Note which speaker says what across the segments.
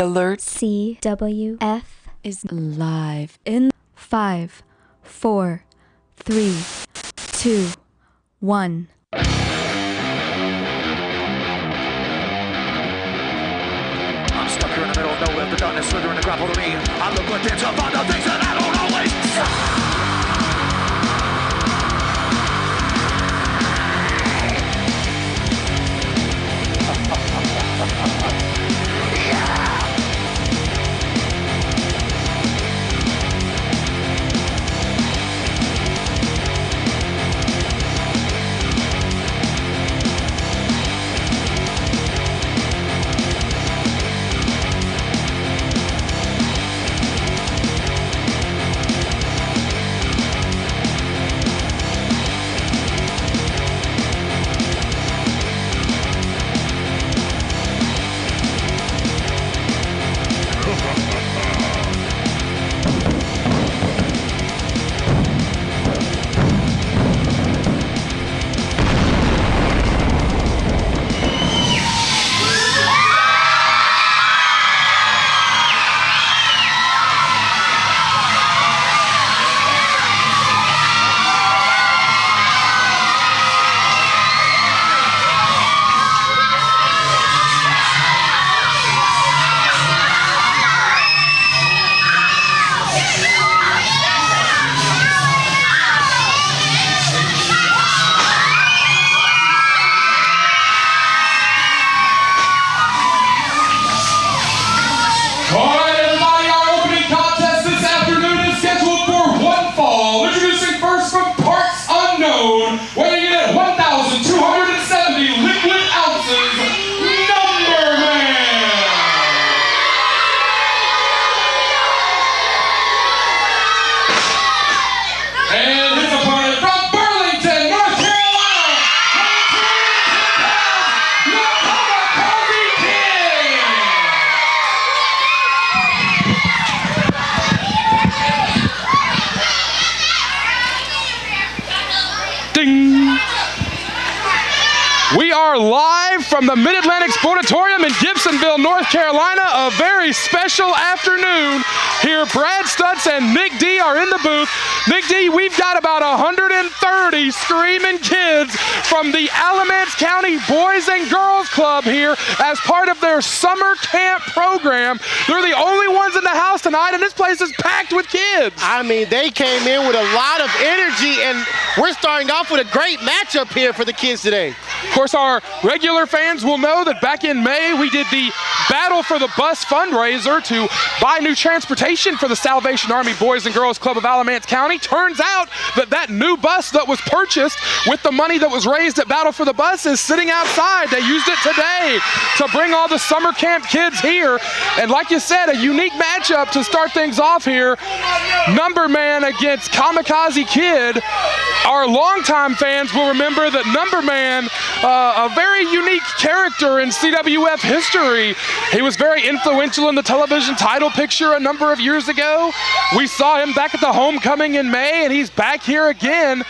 Speaker 1: Alert.
Speaker 2: CWF is live in 5, 4, 3, 2, 1.
Speaker 3: I'm stuck here in the middle of nowhere, the darkness slithering to grapple to me. I look within to find the things that I don't always see.
Speaker 4: From the Mid-Atlantic Sportatorium in Gibsonville, North Carolina, a very special afternoon here. Brad Stutts and Nick D are in the booth. Nick D, we've got about 130 screaming kids from the Alamance County Boys and Girls Club here as part of their summer camp program. They're the only ones in the house tonight, and this place is packed with kids.
Speaker 5: I mean, they came in with a lot of energy, and we're starting off with a great matchup here for the kids today.
Speaker 4: Of course, our regular fans will know that back in May, we did the Battle for the Bus fundraiser to buy new transportation for the Salvation Army Boys and Girls Club of Alamance County. Turns out that that new bus that was purchased with the money that was raised at Battle for the Bus is sitting outside. They used it today to bring all the summer camp kids here. And like you said, a unique matchup to start things off here. Number Man against Kamakazi Kid. Our longtime fans will remember that Number Man, a very unique character in CWF history. He was very influential in the television title picture a number of years ago. We saw him back at the homecoming in May, and he's back here again,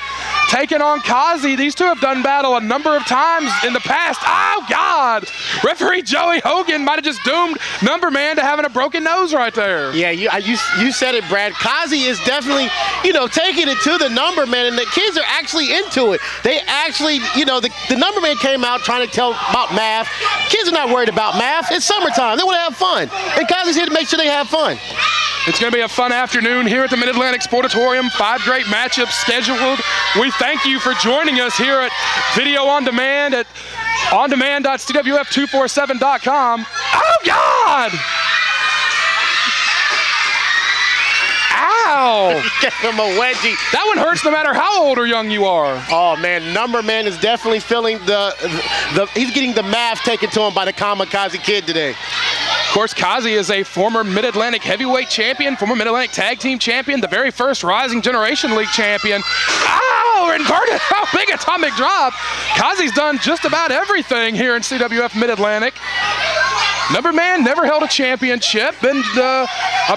Speaker 4: taking on Kazi. These two have done battle a number of times in the past. Oh, God! Referee Joey Hogan might have just doomed Number Man to having a broken nose right there.
Speaker 5: Yeah, you said it, Brad. Kazi is definitely, taking it to the Number Man, and the kids are actually into it. They actually, the Number Man came out trying to tell about math. Kids are not worried about math. It's summertime. They want to have fun. And Kazi's here to make sure they have fun.
Speaker 4: It's going to be a fun afternoon here at the Mid-Atlantic Sportatorium. 5 great matchups scheduled. We thank you for joining us here at Video On Demand at ondemand.cwf247.com. Oh, God! Ow!
Speaker 5: Give him a wedgie.
Speaker 4: That one hurts no matter how old or young you are.
Speaker 5: Oh, man, Number Man is definitely feeling he's getting the math taken to him by the Kamakazi Kid today.
Speaker 4: Of course, Kazi is a former Mid-Atlantic heavyweight champion, former Mid-Atlantic tag team champion, the very first Rising Generation League champion. Oh, inverted, big atomic drop. Kazi's done just about everything here in CWF Mid-Atlantic. Number Man never held a championship, and a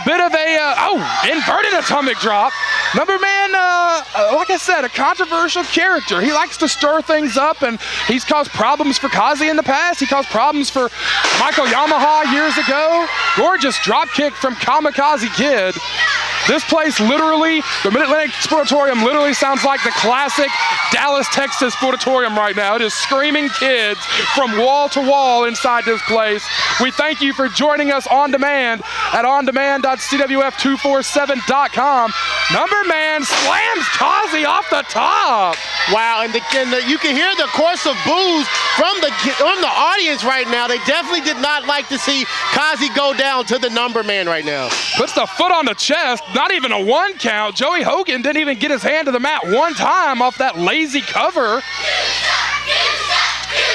Speaker 4: bit of a, inverted atomic drop. Number man, like I said, a controversial character. He likes to stir things up, and he's caused problems for Kazi in the past. He caused problems for Michael Yamaha years ago. Gorgeous drop kick from Kamakazi Kid. This place literally, the Mid-Atlantic Sportatorium literally sounds like the classic Dallas, Texas Sportatorium right now. It is screaming kids from wall to wall inside this place. We thank you for joining us on demand at ondemand.cwf247.com. Number man slams Kazi off the top.
Speaker 5: Wow, and you can hear the chorus of boos from the audience right now. They definitely did not like to see Kazi go down to the number man right now.
Speaker 4: Puts the foot on the chest, not even a 1 count. Joey Hogan didn't even get his hand to the mat 1 time off that lazy cover.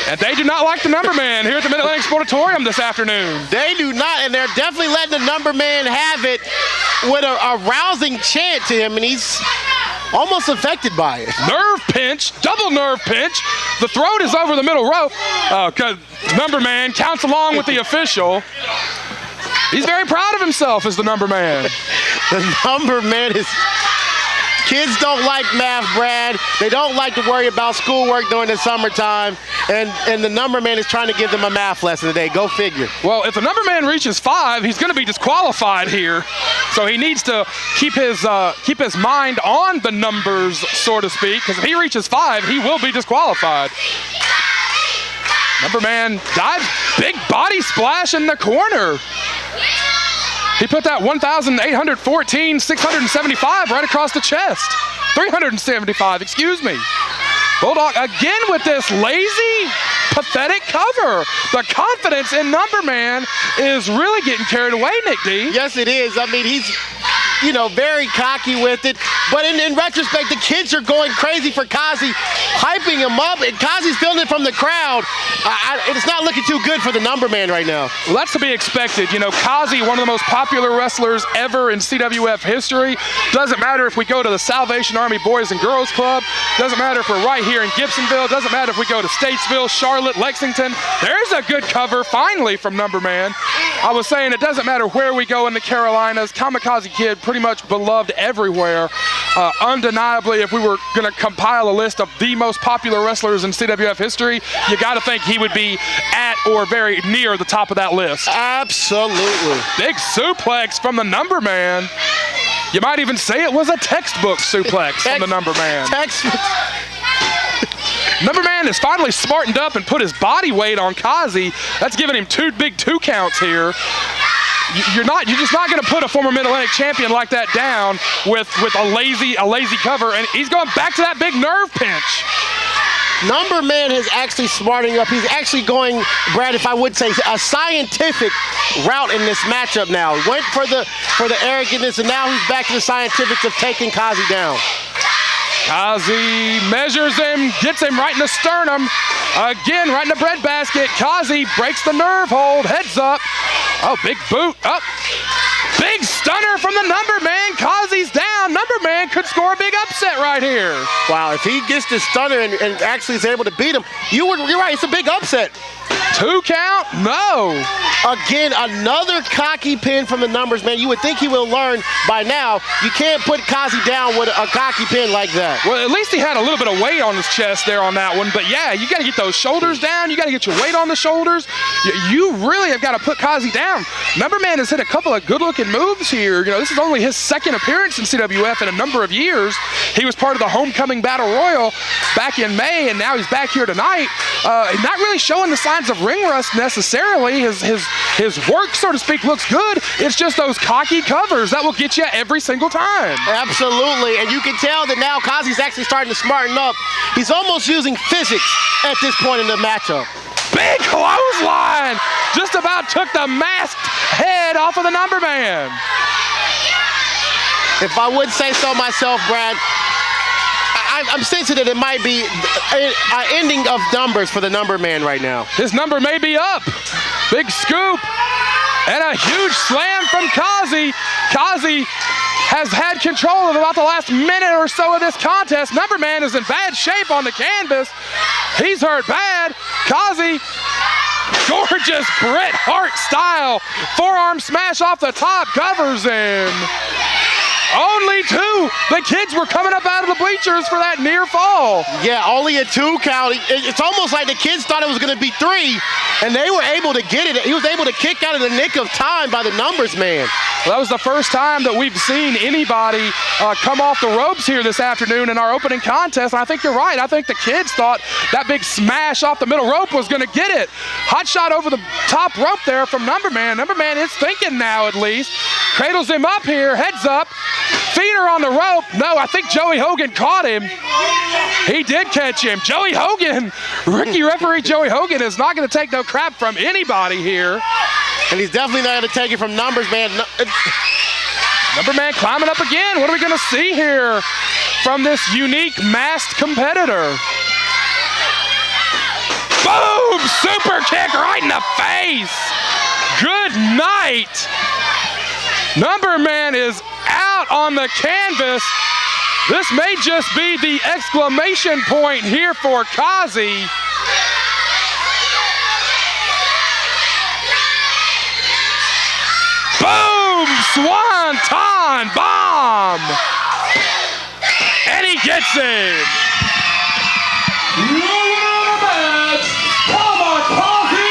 Speaker 4: And they do not like the number man here at the Mid-Atlantic Sportatorium this afternoon.
Speaker 5: They do not, and they're definitely letting the number man have it with a rousing chant to him, and he's almost affected by it.
Speaker 4: Nerve pinch, double nerve pinch. The throat is over the middle rope. Because number man counts along with the official. He's very proud of himself as the number man.
Speaker 5: The number man is... Kids don't like math, Brad. They don't like to worry about schoolwork during the summertime. And the number man is trying to give them a math lesson today. Go figure.
Speaker 4: Well, if the number man reaches 5, he's going to be disqualified here. So he needs to keep his mind on the numbers, so to speak, because if he reaches 5, he will be disqualified. Number man dives, big body splash in the corner. He put that 1,814, 675 right across the chest. 375, excuse me. Bulldog again with this lazy, pathetic cover. The confidence in number man is really getting carried away, Nick D.
Speaker 5: Yes, it is. I mean, he's, very cocky with it. But in retrospect, the kids are going crazy for Kazi, hyping him up, and Kazi's feeling it from the crowd. It's not looking too good for the number man right now.
Speaker 4: Well, that's to be expected. Kazi, one of the most popular wrestlers ever in CWF history. Doesn't matter if we go to the Salvation Army Boys and Girls Club. Doesn't matter if we're right here in Gibsonville. Doesn't matter if we go to Statesville, Charlotte, Lexington. There's a good cover, finally, from number man. I was saying it doesn't matter where we go in the Carolinas. Kamakazi Kid, pretty much beloved everywhere. Undeniably, if we were going to compile a list of the most popular wrestlers in CWF history, you got to think he would be at or very near the top of that list.
Speaker 5: Absolutely.
Speaker 4: Big suplex from the number man. You might even say it was a textbook suplex from the number man. Number man is finally smartened up and put his body weight on Kazi. That's giving him 2 big 2 counts here. You're just not going to put a former Mid-Atlantic champion like that down with a lazy cover, and he's going back to that big nerve pinch.
Speaker 5: Number man is actually smarting up. He's actually going, Brad, if I would say, a scientific route in this matchup now. Went for the arrogantness, and now he's back to the scientifics of taking Kazi down.
Speaker 4: Kazi measures him, gets him right in the sternum. Again, right in the breadbasket. Kazi breaks the nerve hold, heads up. Oh, big boot up. Big stunner from the number man. Kazi's down. Number man could score a big upset right here.
Speaker 5: Wow, if he gets the stunner and actually is able to beat him, you're right, it's a big upset.
Speaker 4: 2 count? No.
Speaker 5: Again, another cocky pin from the numbers, man. You would think he will learn by now. You can't put Kazi down with a cocky pin like that.
Speaker 4: Well, at least he had a little bit of weight on his chest there on that one. But yeah, you got to get those shoulders down. You got to get your weight on the shoulders. You really have got to put Kazi down. Number man has hit a couple of good-looking moves here. This is only his 2nd appearance in CWF in a number of years. He was part of the Homecoming Battle Royal back in May, and now he's back here tonight. Not really showing the signs of ring rust necessarily. His work, so to speak, looks good. It's just those cocky covers that will get you every single time.
Speaker 5: Absolutely, and you can tell that now Kazi's actually starting to smarten up. He's almost using physics at this point in the matchup.
Speaker 4: Big clothesline! Just about took the masked head off of the number man.
Speaker 5: If I would say so myself, Brad, I'm sensing that it might be an ending of numbers for the number man right now.
Speaker 4: His number may be up. Big scoop. And a huge slam from Kazi. Kazi has had control of about the last minute or so of this contest. Number man is in bad shape on the canvas. He's hurt bad. Kazi, gorgeous Bret Hart style forearm smash off the top, covers him. Only 2. The kids were coming up out of the bleachers for that near fall.
Speaker 5: Yeah, only a 2 count. It's almost like the kids thought it was going to be 3, and they were able to get it. He was able to kick out in the nick of time by the numbers man.
Speaker 4: Well, that was the first time that we've seen anybody come off the ropes here this afternoon in our opening contest, and I think you're right. I think the kids thought that big smash off the middle rope was going to get it. Hot shot over the top rope there from Number Man. Number Man is thinking now at least. Cradles him up here, heads up. Feet are on the rope. No, I think Joey Hogan caught him. He did catch him. Joey Hogan, rookie referee Joey Hogan is not going to take no crap from anybody here.
Speaker 5: And he's definitely not going to take it from Numbers Man.
Speaker 4: Number Man climbing up again. What are we going to see here from this unique masked competitor? Boom! Super kick right in the face. Good night. Number Man is out on the canvas. This may just be the exclamation point here for Kazi. Boom! Swanton bomb! And he gets it! Kamakazi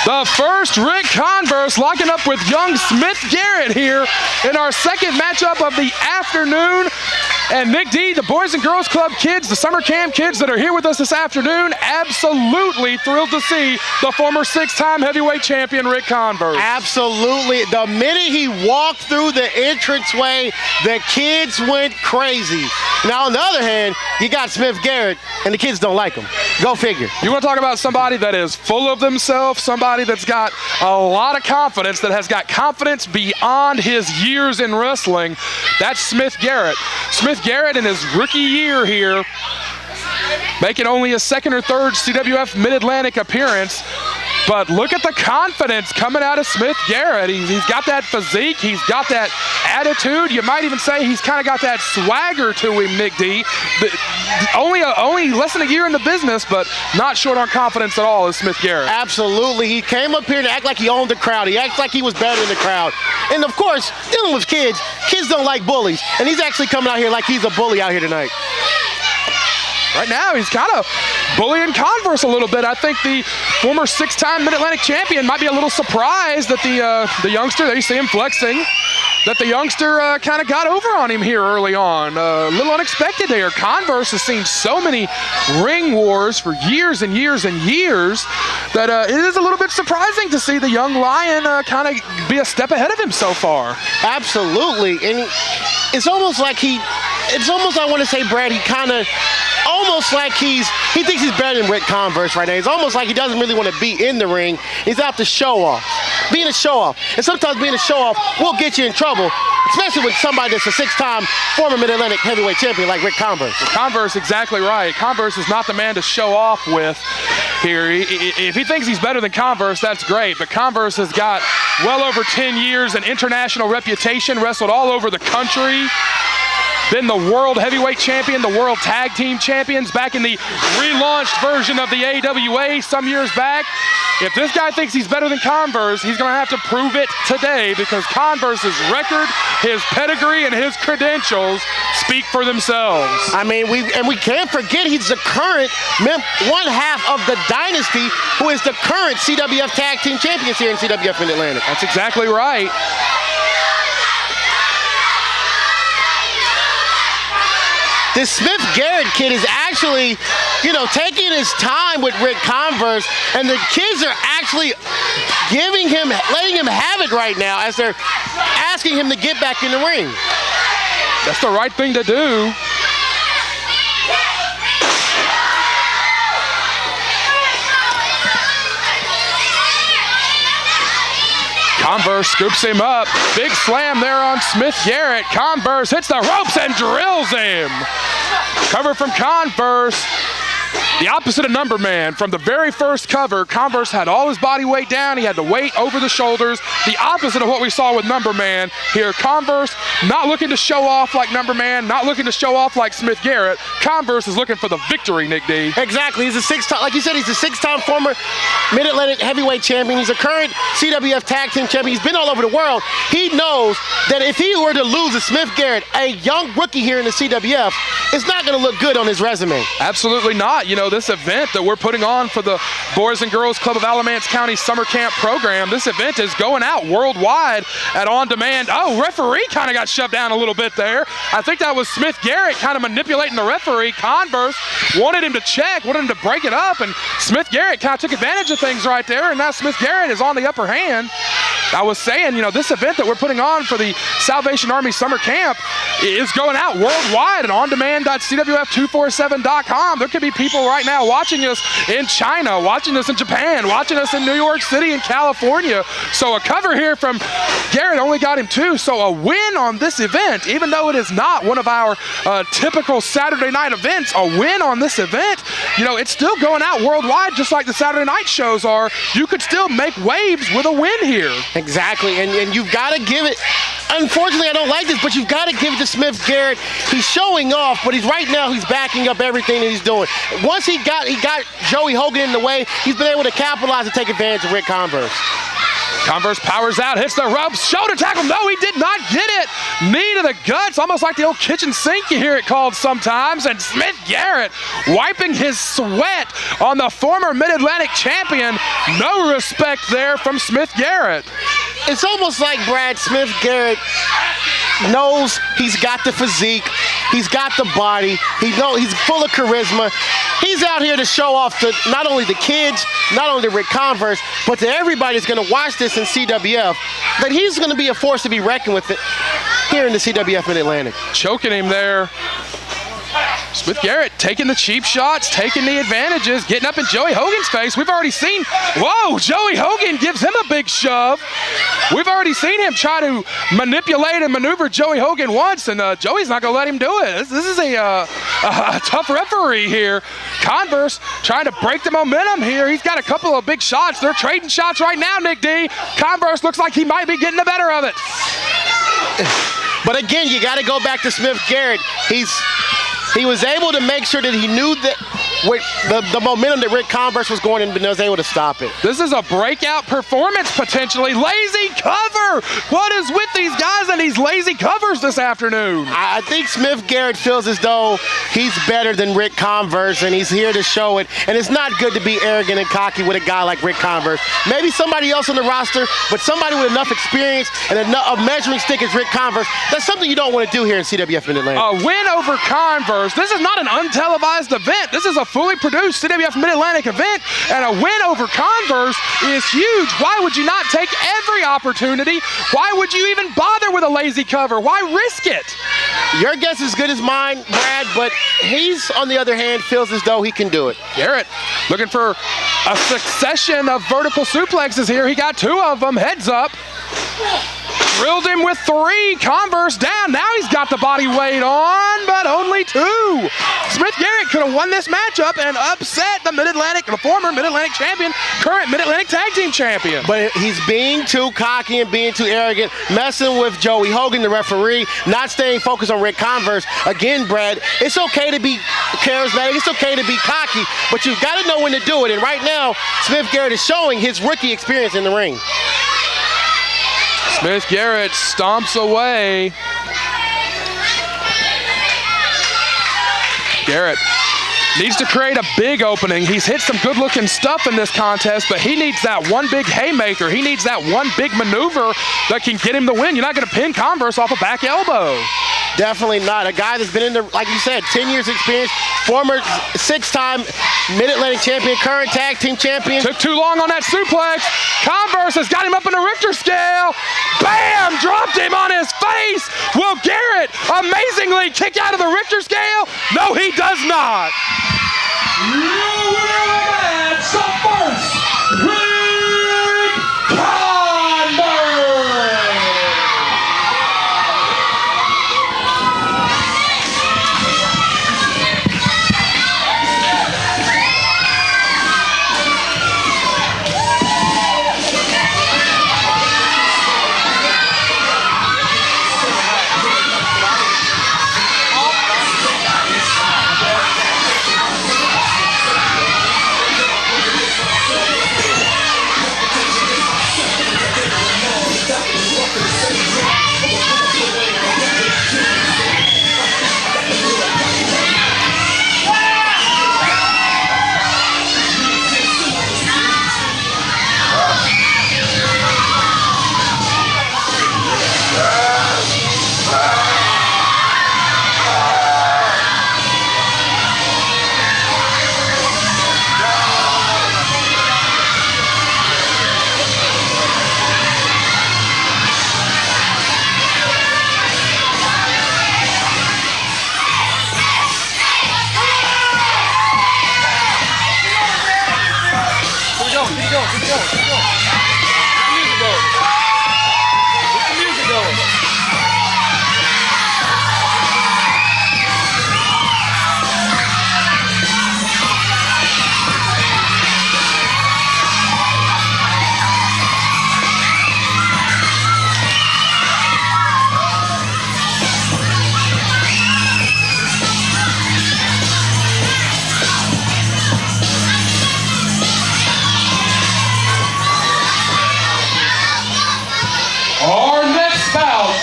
Speaker 4: The first Ric Converse locking up with young Smith Garrett here in our second matchup of the afternoon. And Nick D, the Boys and Girls Club kids, the summer camp kids that are here with us this afternoon, absolutely thrilled to see the former six-time heavyweight champion Ric Converse.
Speaker 5: Absolutely. The minute he walked through the entranceway, the kids went crazy. Now, on the other hand, you got Smith Garrett, and the kids don't like him. Go figure.
Speaker 4: You want to talk about somebody that is full of themselves, somebody that's got a lot of confidence, that has got confidence beyond his years in wrestling. That's Smith Garrett. Smith Garrett in his rookie year here, making only a second or third CWF Mid-Atlantic appearance. But look at the confidence coming out of Smith Garrett. He's got that physique. He's got that attitude. You might even say he's kind of got that swagger to him, Nick D. Only less than a year in the business, but not short on confidence at all is Smith Garrett.
Speaker 5: Absolutely. He came up here to act like he owned the crowd. He acts like he was better than the crowd. And, of course, dealing with kids don't like bullies. And he's actually coming out here like he's a bully out here tonight.
Speaker 4: Right now, he's kind of bullying Converse a little bit. I think the former six-time Mid-Atlantic champion might be a little surprised that the youngster, there you see him flexing. that the youngster kind of got over on him here early on. A little unexpected there. Converse has seen so many ring wars for years and years and years that it is a little bit surprising to see the young Lion kind of be a step ahead of him so far.
Speaker 5: Absolutely. And it's almost like I want to say, Brad, he kind of almost like he thinks he's better than Ric Converse right now. It's almost like he doesn't really want to be in the ring. He's out to show off. Being a show off. And sometimes being a show off will get you in trouble, especially with somebody that's a 6-time former Mid-Atlantic heavyweight champion like Ric Converse.
Speaker 4: Converse, exactly right. Converse is not the man to show off with here. If he thinks he's better than Converse, that's great. But Converse has got well over 10 years, an international reputation, wrestled all over the country. Been the world heavyweight champion, the world tag team champions back in the relaunched version of the AWA some years back. If this guy thinks he's better than Converse, he's going to have to prove it today, because Converse's record, his pedigree, and his credentials speak for themselves.
Speaker 5: I mean, we can't forget he's the current one half of the dynasty, who is the current CWF tag team champions here in CWF Mid-Atlantic.
Speaker 4: That's exactly right.
Speaker 5: This Smith-Garrett kid is actually, taking his time with Ric Converse, and the kids are actually letting him have it right now as they're asking him to get back in the ring.
Speaker 4: That's the right thing to do. Converse scoops him up. Big slam there on Smith-Garrett. Converse hits the ropes and drills him. Cover from Converse. The opposite of Number Man. From the very first cover, Converse had all his body weight down. He had the weight over the shoulders. The opposite of what we saw with Number Man. Here, Converse not looking to show off like Number Man, not looking to show off like Smith-Garrett. Converse is looking for the victory, Nick D.
Speaker 5: Exactly. He's a 6-time, like you said, he's a 6-time former Mid-Atlantic heavyweight champion. He's a current CWF tag team champion. He's been all over the world. He knows that if he were to lose to Smith-Garrett, a young rookie here in the CWF, it's not going to look good on his resume.
Speaker 4: Absolutely not. This event that we're putting on for the Boys and Girls Club of Alamance County Summer Camp program, this event is going out worldwide at On Demand. Oh, referee kind of got shoved down a little bit there. I think that was Smith-Garrett kind of manipulating the referee. Converse wanted him to check, wanted him to break it up, and Smith-Garrett kind of took advantage of things right there, and now Smith-Garrett is on the upper hand. I was saying, this event that we're putting on for the Salvation Army Summer Camp is going out worldwide at ondemand.cwf247.com. There could be people right now watching us in China, watching us in Japan, watching us in New York City and California. So a cover here from Garrett only got him 2. So a win on this event, even though it is not one of our typical Saturday night events, a win on this event, it's still going out worldwide just like the Saturday night shows are. You could still make waves with a win here.
Speaker 5: Exactly, and you've got to give it, unfortunately I don't like this, but you've got to give it to Smith-Garrett. He's showing off, but he's backing up everything that he's doing. Once he got Joey Hogan in the way, he's been able to capitalize and take advantage of Ric Converse.
Speaker 4: Converse powers out, hits the ropes, shoulder tackle. No, he did not get it. Knee to the guts, almost like the old kitchen sink you hear it called sometimes. And Smith-Garrett wiping his sweat on the former Mid-Atlantic champion. No respect there from Smith-Garrett.
Speaker 5: It's almost like Brad Smith-Garrett knows he's got the physique, he's got the body, he's full of charisma. He's out here to show off to not only the kids, not only to Ric Converse, but to everybody that's going to watch this in CWF, that he's going to be a force to be reckoned with here in the CWF Mid-Atlantic.
Speaker 4: Choking him there. Smith-Garrett taking the cheap shots, taking the advantages, getting up in Joey Hogan's face. We've already seen, whoa, Joey Hogan gives him a big shove. We've already seen him try to manipulate and maneuver Joey Hogan once, and Joey's not going to let him do it. This is a tough referee here. Converse trying to break the momentum here. He's got a couple of big shots. They're trading shots right now, Nick D. Converse looks like he might be getting the better of it.
Speaker 5: But again, you got to go back to Smith-Garrett. He was able to make sure that he knew that with the momentum that Ric Converse was going in, but was able to stop it.
Speaker 4: This is a breakout performance potentially. Lazy cover. What is with these guys and these lazy covers this afternoon?
Speaker 5: I think Smith Garrett feels as though he's better than Ric Converse, and he's here to show it. And it's not good to be arrogant and cocky with a guy like Ric Converse. Maybe somebody else on the roster, but somebody with enough experience and a measuring stick as Ric Converse, that's something you don't want to do here in CWF Mid-Atlantic.
Speaker 4: A win over Converse. This is not an untelevised event. This is a fully produced CWF Mid-Atlantic event, and a win over Converse is huge. Why would you not take every opportunity? Why would you even bother with a lazy cover? Why risk it?
Speaker 5: Your guess is as good as mine, Brad, but he's, on the other hand, feels as though he can do it.
Speaker 4: Garrett looking for a succession of vertical suplexes here. He got 2 of them, heads up. Drilled him with 3, Converse down. Now he's got the body weight on, but only 2. Smith Garrett could have won this matchup and upset the Mid-Atlantic, the former Mid-Atlantic champion, current Mid-Atlantic Tag Team champion.
Speaker 5: But he's being too cocky and being too arrogant, messing with Joey Hogan, the referee, not staying focused on Ric Converse. Again, Brad, it's okay to be charismatic, it's okay to be cocky, but you've got to know when to do it. And right now, Smith Garrett is showing his rookie experience in the ring.
Speaker 4: Smith Garrett stomps away. Garrett needs to create a big opening. He's hit some good-looking stuff in this contest, but he needs that one big haymaker. He needs that one big maneuver that can get him the win. You're not going to pin Converse off a back elbow.
Speaker 5: Definitely not. A guy that's been in the, like you said, 10 years experience, former 6-time Mid-Atlantic champion, current tag team champion.
Speaker 4: Took too long on that suplex. Converse has got him up in the Richter scale. Bam! Dropped him on his face. Will Garrett amazingly kick out of the Richter scale? No, he does not.
Speaker 3: Your winner of the match, the first, Ric Converse.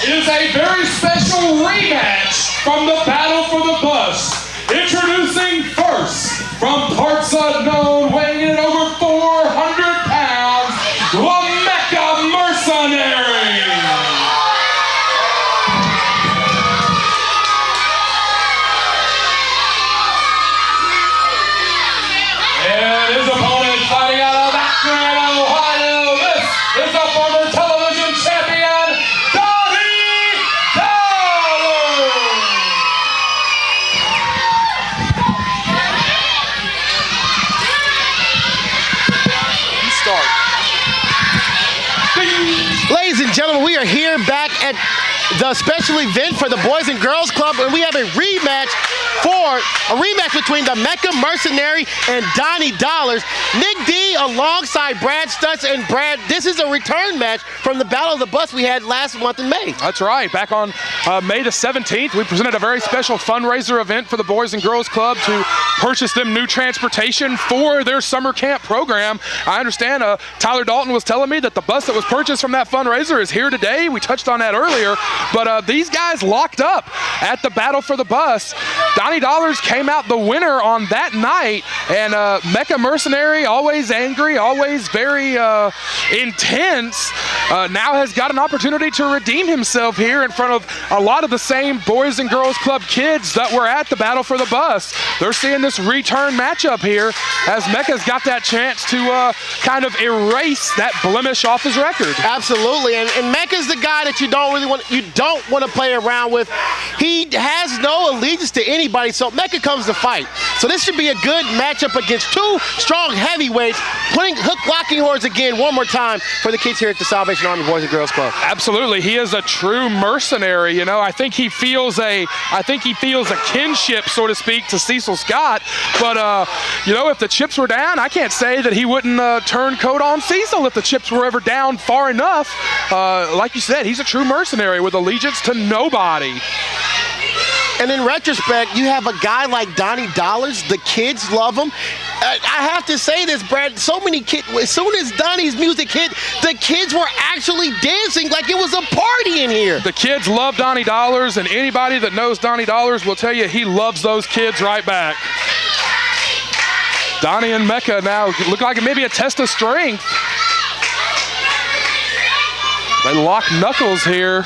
Speaker 1: is a very special rematch from the Battle for the Bus. Introducing first, from parts unknown, weighing in at over 400 pounds, the Mecha Mercenary. And his opponent fighting out of Akron, Ohio, this is the former television champion, Donnie Dollars.
Speaker 5: Ladies and gentlemen, we are here back at the special event for the Boys and Girls Club, and we have a rematch between the Mecha Mercenary and Donnie Dollars. Nick D alongside Brad Stutts, and Brad, this is a return match from the Battle of the Bus we had last month in May.
Speaker 4: That's right. Back on May the 17th, we presented a very special fundraiser event for the Boys and Girls Club to purchase them new transportation for their summer camp program. I understand Tyler Dalton was telling me that the bus that was purchased from that fundraiser is here today. We touched on that earlier, but these guys locked up at the battle for the bus. Donnie Dollars came out the winner on that night, and Mecha Mercenary, always angry, always very intense, now has got an opportunity to redeem himself here in front of a lot of the same Boys and Girls Club kids that were at the battle for the bus. They're seeing this return matchup here as Mecha's got that chance to kind of erase that blemish off his record.
Speaker 5: Absolutely, and Mecha's the guy that you don't want to play around with. He has no allegiance to anybody, so Mecha comes to fight. So this should be a good matchup against two strong heavyweights, putting hook locking horns again one more time for the kids here at the Salvation Army Boys and Girls Club.
Speaker 4: Absolutely, he is a true mercenary. You know, I think he feels a kinship, so to speak, to Cecil Scott. But you know, if the chips were down, I can't say that he wouldn't turn coat on Cecil if the chips were ever down far enough. Like you said, he's a true mercenary with allegiance to nobody.
Speaker 5: And in retrospect, you have a guy like Donnie Dollars. The kids love him. I have to say this, Brad. So many kids, as soon as Donnie's music hit, the kids were actually dancing like it was a party in here.
Speaker 4: The kids love Donnie Dollars, and anybody that knows Donnie Dollars will tell you he loves those kids right back. Donnie and Mecha now look like maybe a test of strength. They lock knuckles here.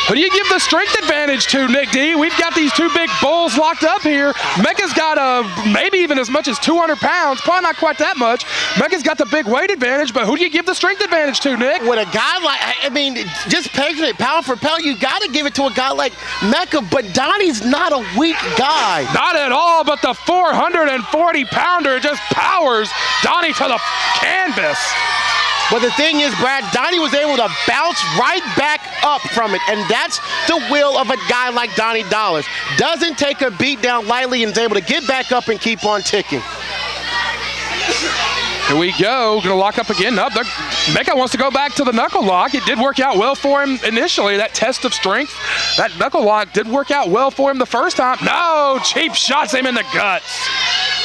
Speaker 4: Who do you give the strength advantage to, Nick D? We've got these two big bulls locked up here. Mecha's got maybe even as much as 200 pounds, probably not quite that much. Mecha's got the big weight advantage, but who do you give the strength advantage to, Nick?
Speaker 5: With a guy like, I mean, just picture it, pound for pound, you got to give it to a guy like Mecha, but Donnie's not a weak guy.
Speaker 4: Not at all, but the 440-pounder just powers Donnie to the canvas.
Speaker 5: But the thing is, Brad, Donnie was able to bounce right back up from it, and that's the will of a guy like Donnie Dollars. Doesn't take a beat down lightly and is able to get back up and keep on ticking.
Speaker 4: Here we go, gonna lock up again. Up, Mecha wants to go back to the knuckle lock. It did work out well for him initially, that test of strength. That knuckle lock did work out well for him the first time. No, cheap shots him in the guts.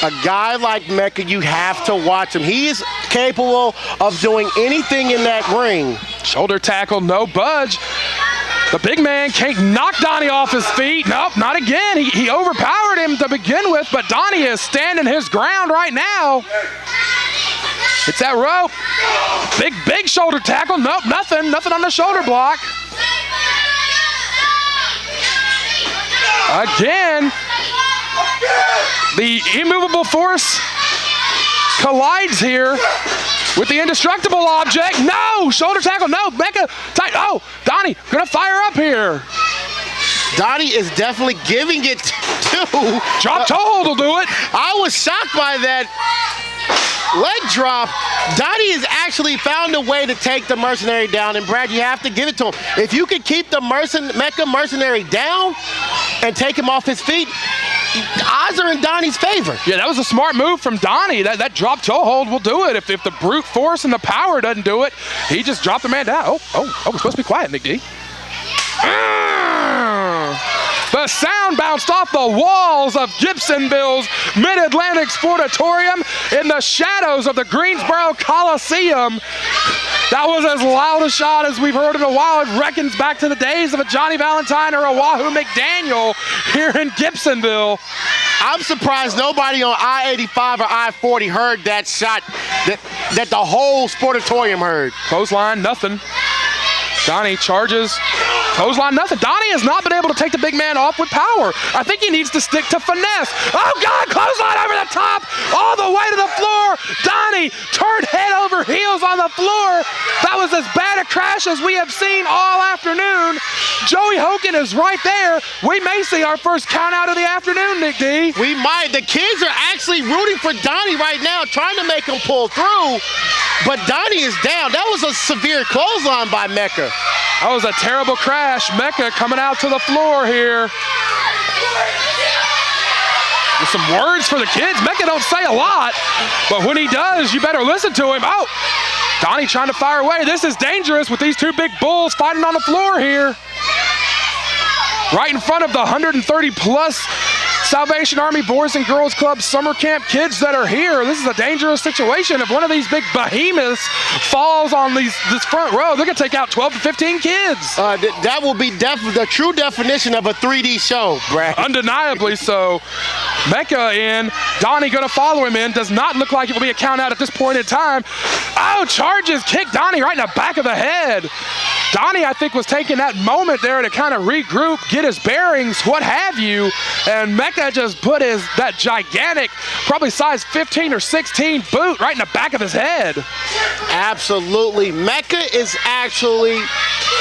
Speaker 5: A guy like Mecha, you have to watch him. He is capable of doing anything in that ring.
Speaker 4: Shoulder tackle, no budge. The big man can't knock Donnie off his feet. Nope, not again. He overpowered him to begin with, but Donnie is standing his ground right now. It's that rope. Big shoulder tackle. Nope, nothing on the shoulder block. Again, the immovable force collides here with the indestructible object. No, shoulder tackle, no, Mecha, tight. Oh, Donnie, gonna fire up here.
Speaker 5: Donnie is definitely giving it to.
Speaker 4: Drop toe hold will do it.
Speaker 5: I was shocked by that leg drop. Donnie has actually found a way to take the Mercenary down, and Brad, you have to give it to him. If you can keep the Mecha Mercenary down and take him off his feet, odds are in Donnie's favor.
Speaker 4: Yeah, that was a smart move from Donnie. That drop toe hold will do it. If the brute force and the power doesn't do it, he just dropped the man down. Oh, we're supposed to be quiet, Nick D. The sound bounced off the walls of Gibsonville's Mid-Atlantic Sportatorium in the shadows of the Greensboro Coliseum. That was as loud a shot as we've heard in a while. It reckons back to the days of a Johnny Valentine or a Wahoo McDaniel here in Gibsonville.
Speaker 5: I'm surprised nobody on I-85 or I-40 heard that shot that the whole Sportatorium heard.
Speaker 4: Clothesline, nothing. Donnie charges. Clothesline, nothing. Donnie has not been able to take the big man off with power. I think he needs to stick to finesse. Oh, God, clothesline over the top, all the way to the floor. Donnie turned head over heels on the floor. That was as bad a crash as we have seen all afternoon. Joey Hogan is right there. We may see our first count out of the afternoon, Nick D.
Speaker 5: We might. The kids are actually rooting for Donnie right now, trying to make him pull through, but Donnie is down. That was a severe clothesline by Mecha.
Speaker 4: That was a terrible crash. Mecha coming out to the floor here. With some words for the kids. Mecha don't say a lot, but when he does, you better listen to him. Oh, Donnie trying to fire away. This is dangerous with these two big bulls fighting on the floor here. right in front of the 130-plus Salvation Army Boys and Girls Club Summer Camp kids that are here. This is a dangerous situation. If one of these big behemoths falls on this front row, they're going to take out 12 to 15 kids.
Speaker 5: That will be the true definition of a 3D show, Brad.
Speaker 4: Undeniably so. Mecha in. Donnie going to follow him in. Does not look like it will be a count out at this point in time. Oh, charges. Kick Donnie right in the back of the head. Donnie, I think, was taking that moment there to kind of regroup, get his bearings, what have you, and Mecha just put that gigantic, probably size 15 or 16 boot right in the back of his head.
Speaker 5: Absolutely. Mecha is actually,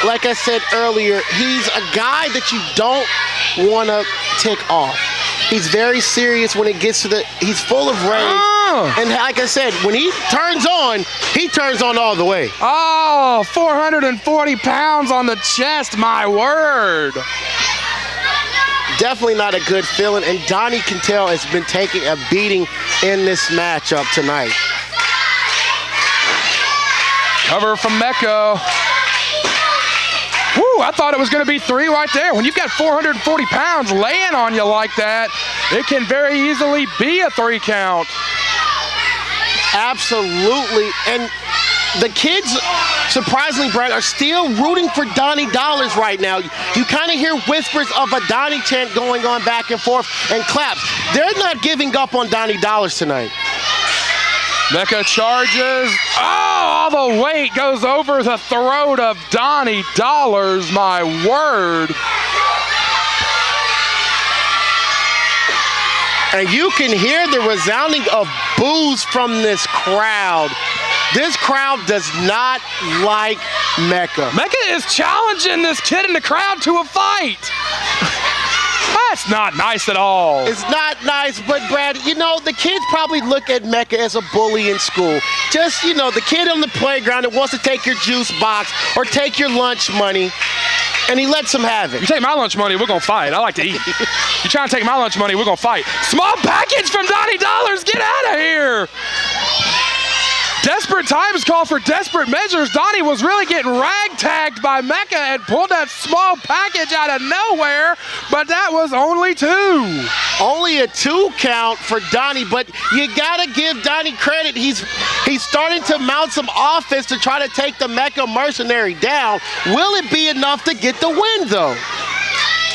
Speaker 5: like I said earlier, he's a guy that you don't want to tick off. He's very serious when it gets to he's full of rage. And like I said, when he turns on all the way.
Speaker 4: Oh, 440 pounds on the chest, my word.
Speaker 5: Definitely not a good feeling, and Donnie can tell has been taking a beating in this matchup tonight.
Speaker 4: Cover from Mecha. Woo, I thought it was going to be 3 right there. When you've got 440 pounds laying on you like that, it can very easily be a 3 count.
Speaker 5: Absolutely, and the kids, surprisingly, Brad, are still rooting for Donnie Dollars right now. You kind of hear whispers of a Donnie chant going on back and forth and claps. They're not giving up on Donnie Dollars tonight.
Speaker 4: Mecha charges. Oh, all the weight goes over the throat of Donnie Dollars, my word.
Speaker 5: And you can hear the resounding of boos from this crowd. This crowd does not like Mecha.
Speaker 4: Mecha is challenging this kid in the crowd to a fight. That's not nice at all.
Speaker 5: It's not nice, but Brad, the kids probably look at Mecha as a bully in school. Just, the kid on the playground that wants to take your juice box or take your lunch money, and he lets him have it.
Speaker 4: You take my lunch money, we're going to fight. I like to eat. You trying to take my lunch money, we're going to fight. Small package from Donnie Dollars. Get out of here. Desperate times call for desperate measures. Donnie was really getting ragtagged by Mecha and pulled that small package out of nowhere, but that was only 2.
Speaker 5: Only a 2 count for Donnie, but you gotta give Donnie credit. He's starting to mount some offense to try to take the Mecha Mercenary down. Will it be enough to get the win, though?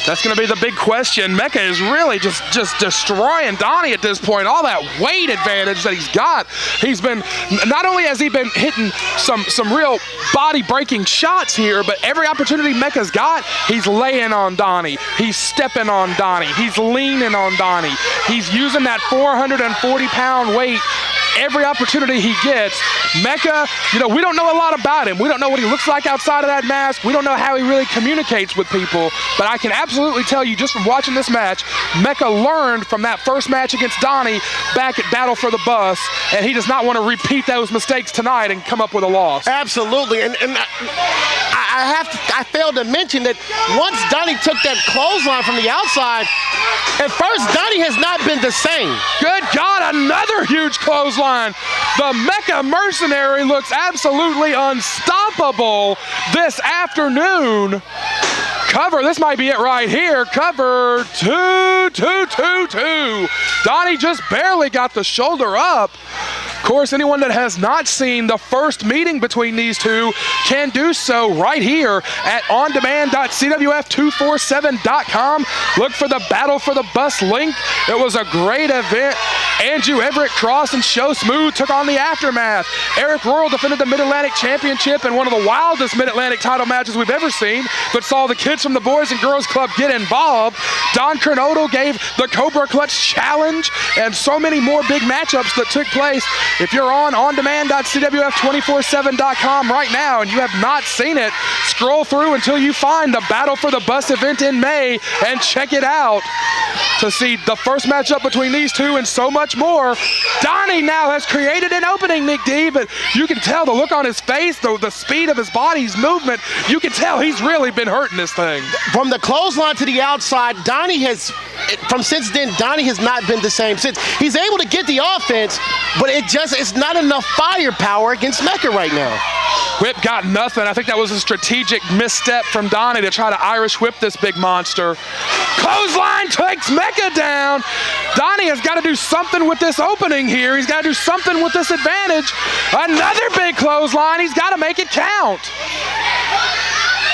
Speaker 4: That's going to be the big question. Mecha is really just destroying Donnie at this point. All that weight advantage that he's got. He's been, not only has he been hitting some real body-breaking shots here, but every opportunity Mecha's got, he's laying on Donnie. He's stepping on Donnie. He's leaning on Donnie. He's using that 440-pound weight every opportunity he gets. Mecha, we don't know a lot about him. We don't know what he looks like outside of that mask. We don't know how he really communicates with people, but I can absolutely tell you just from watching this match, Mecha learned from that first match against Donnie back at Battle for the Bus, and he does not want to repeat those mistakes tonight and come up with a loss.
Speaker 5: Absolutely, and I failed to mention that once Donnie took that clothesline from the outside, at first Donnie has not been the same.
Speaker 4: Good God, another huge clothesline. The Mecha Mercenary looks absolutely unstoppable this afternoon. Cover, this might be it right here. Cover 2, 2, 2, 2. Donnie just barely got the shoulder up. Of course, anyone that has not seen the first meeting between these two can do so right here at ondemand.cwf247.com. Look for the Battle for the Bus link. It was a great event. Andrew Everett, Cross, and Show Smooth took on the Aftermath. Arik Royal defended the Mid-Atlantic Championship in one of the wildest Mid-Atlantic title matches we've ever seen, but saw the kids from the Boys and Girls Club get involved. Don Cronodal gave the Cobra Clutch Challenge, and so many more big matchups that took place. If you're on ondemand.cwf247.com right now and you have not seen it, scroll through until you find the Battle for the Bus event in May and check it out to see the first matchup between these two and so much much more. Donnie now has created an opening, Nick D, but you can tell the look on his face, the speed of his body's movement, you can tell he's really been hurting this thing.
Speaker 5: From the clothesline to the outside, Donnie has not been the same since. He's able to get the offense, but it's not enough firepower against Mecha right now.
Speaker 4: Whip got nothing. I think that was a strategic misstep from Donnie to try to Irish whip this big monster. Clothesline takes Mecha down. Donnie has got to do something with this opening here. He's got to do something with this advantage. Another big clothesline. He's got to make it count.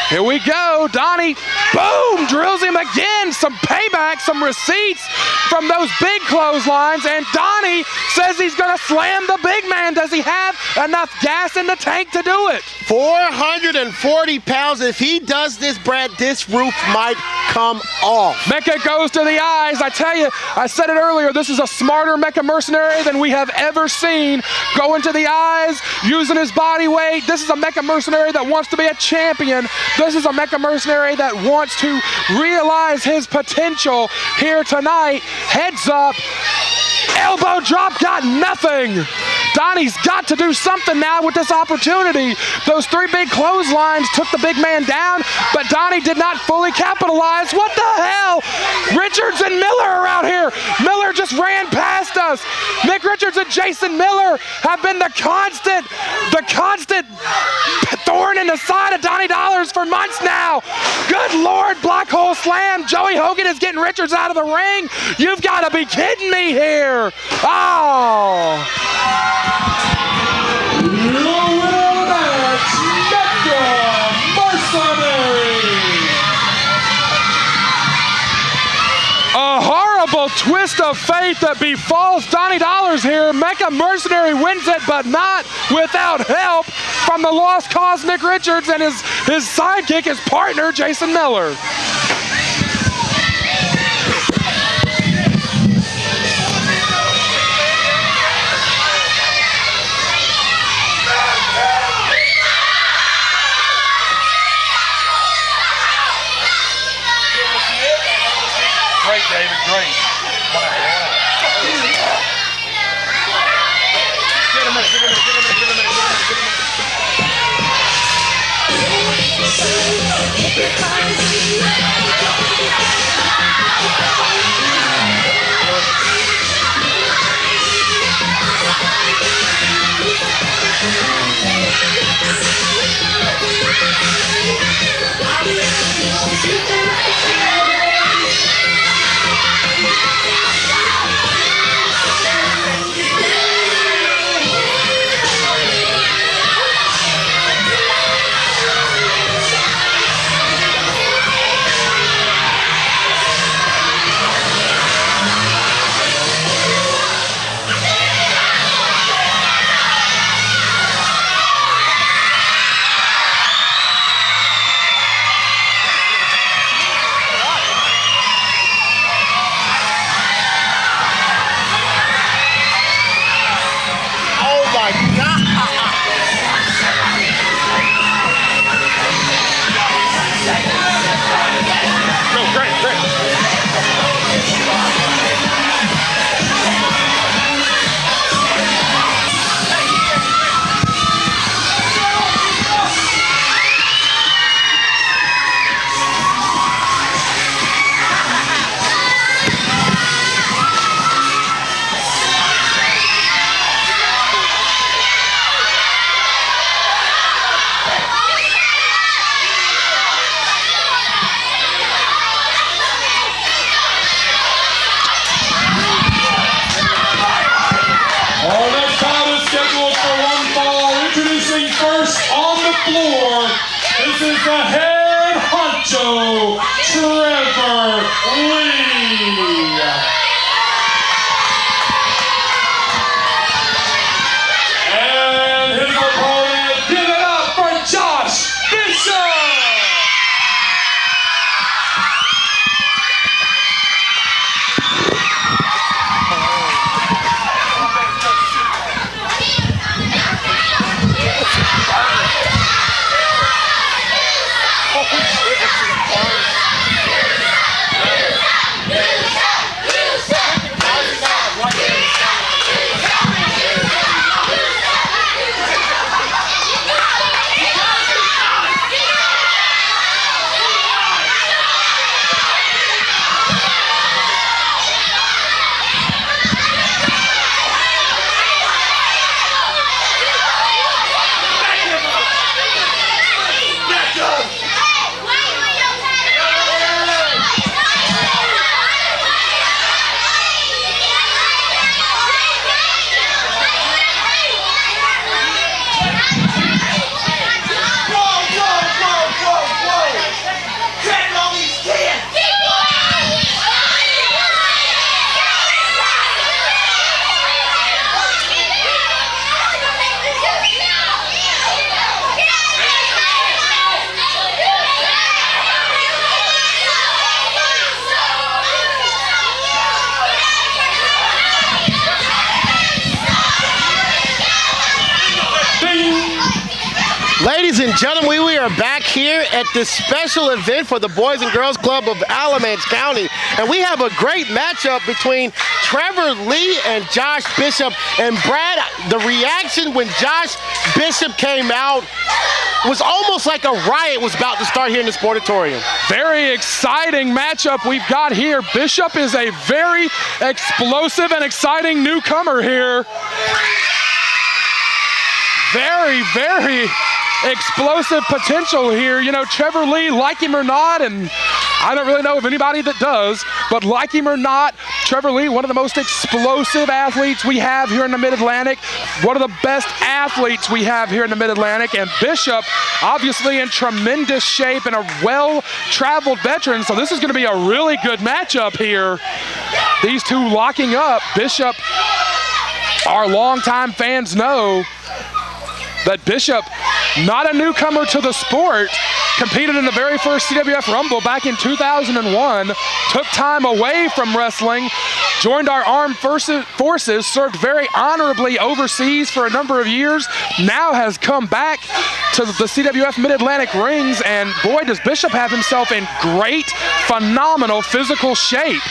Speaker 4: Here we go. Donnie, boom, drills him again. Some payback, some receipts from those big clotheslines. And Donnie says he's going to slam the big man. Does he have enough gas in the tank to do it?
Speaker 5: 440 pounds. If he does this, Brad, this roof might come off.
Speaker 4: Mecha goes to the eyes. I tell you, I said it earlier, this is a smarter Mecha Mercenary than we have ever seen. Going to the eyes, using his body weight. This is a Mecha Mercenary that wants to be a champion. This is a Mecha Mercenary that wants to realize his potential here tonight. Heads up. Elbow drop, got nothing. Donnie's got to do something now with this opportunity. Those three big clotheslines took the big man down, but Donnie did not fully capitalize. What the hell? Richards and Miller are out here. Miller just ran past us. Nick Richards and Jason Miller have been the constant thorn in the side of Donnie Dollars for months now. Good Lord, black hole slam. Joey Hogan is getting Richards out of the ring. You've got to be kidding me here. Oh. A horrible twist of fate that befalls Donnie Dollars here. Mecha Mercenary wins it, but not without help from the Lost Cause Nick Richards and his sidekick, his partner, Jason Miller.
Speaker 1: Great, David, great. Give it a minute. This is the head honcho, Trevor Lee. And his opponent, give it up for Josh Bishop.
Speaker 5: Ladies and gentlemen, we are back here at this special event for the Boys and Girls Club of Alamance County. And we have a great matchup between Trevor Lee and Josh Bishop. And Brad, the reaction when Josh Bishop came out was almost like a riot was about to start here in the Sportatorium.
Speaker 4: Very exciting matchup we've got here. Bishop is a very explosive and exciting newcomer here. Very, very explosive potential here. You know, Trevor Lee, like him or not, and I don't really know of anybody that does, but like him or not, Trevor Lee, one of the most explosive athletes we have here in the Mid-Atlantic, one of the best athletes we have here in the Mid-Atlantic, and Bishop, obviously in tremendous shape and a well-traveled veteran, so this is gonna be a really good matchup here. These two locking up. Bishop, our longtime fans know that Bishop, not a newcomer to the sport, competed in the very first CWF Rumble back in 2001, took time away from wrestling, joined our armed forces, served very honorably overseas for a number of years, now has come back to the CWF Mid-Atlantic rings, and boy, does Bishop have himself in great, phenomenal physical shape.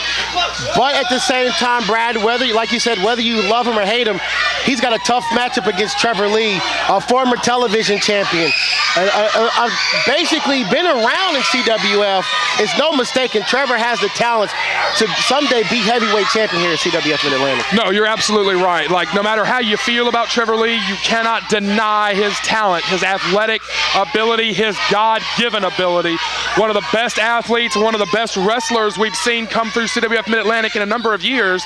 Speaker 5: But at the same time, Brad, whether, like you said, whether you love him or hate him, he's got a tough matchup against Trevor Lee, a former television champion. I've basically been around in CWF. It's no mistake, and Trevor has the talent to someday be heavyweight champion here at CWF Mid-Atlantic.
Speaker 4: No, you're absolutely right. Like, no matter how you feel about Trevor Lee, you cannot deny his talent, his athletic ability, his God-given ability. One of the best athletes, one of the best wrestlers we've seen come through CWF Mid-Atlantic in a number of years,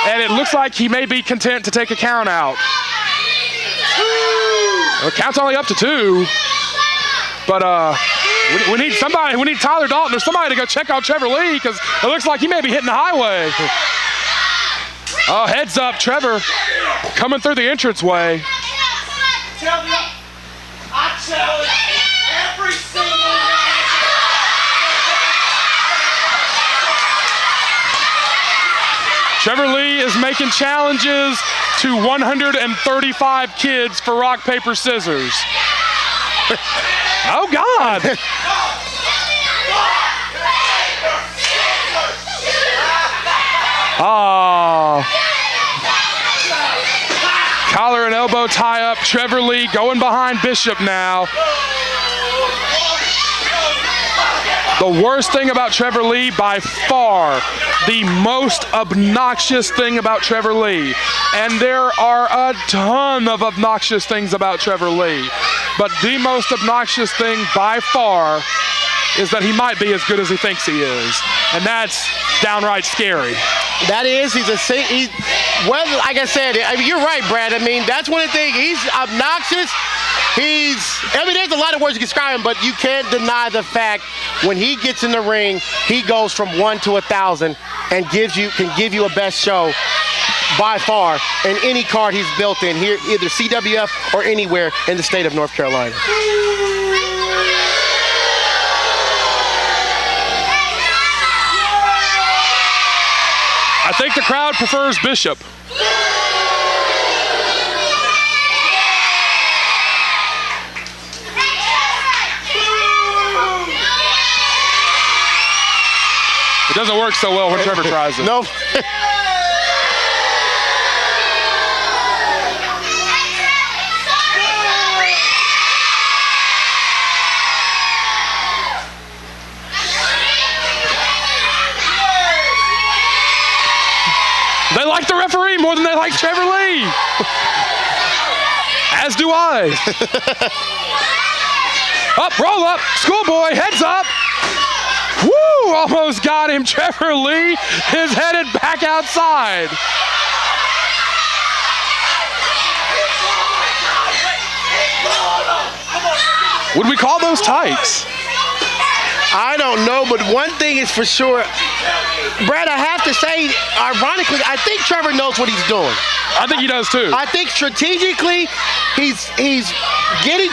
Speaker 4: and it looks like he may be content to take a count out. The count's only up to 2, but we need somebody, we need Tyler Dalton or somebody to go check out Trevor Lee, because it looks like he may be hitting the highway. Oh, heads up, Trevor coming through the entranceway.
Speaker 3: I challenge every single
Speaker 4: Trevor Lee is making challenges to 135 kids for rock, paper, scissors. Oh, God. Oh. Collar and elbow tie up. Trevor Lee going behind Bishop now. The worst thing about Trevor Lee, by far, the most obnoxious thing about Trevor Lee. And there are a ton of obnoxious things about Trevor Lee. But the most obnoxious thing by far is that he might be as good as he thinks he is. And that's downright scary.
Speaker 5: That is, well, like I said, I mean, you're right, Brad. I mean, that's one of the things. He's obnoxious. There's a lot of words to describe him, but you can't deny the fact when he gets in the ring, he goes from 1 to 1,000 and can give you a best show by far in any card he's built in here, either CWF or anywhere in the state of North Carolina.
Speaker 4: I think the crowd prefers Bishop. It doesn't work so well when Trevor tries it.
Speaker 5: No.
Speaker 4: They like the referee more than they like Trevor Lee. As do I. Up, roll up, schoolboy, heads up. Woo, almost got him. Trevor Lee is headed back outside. Would we call those tights?
Speaker 5: I don't know, but one thing is for sure, Brad, I have have to say, ironically, I think Trevor knows what he's doing.
Speaker 4: I think he does too.
Speaker 5: I think strategically, he's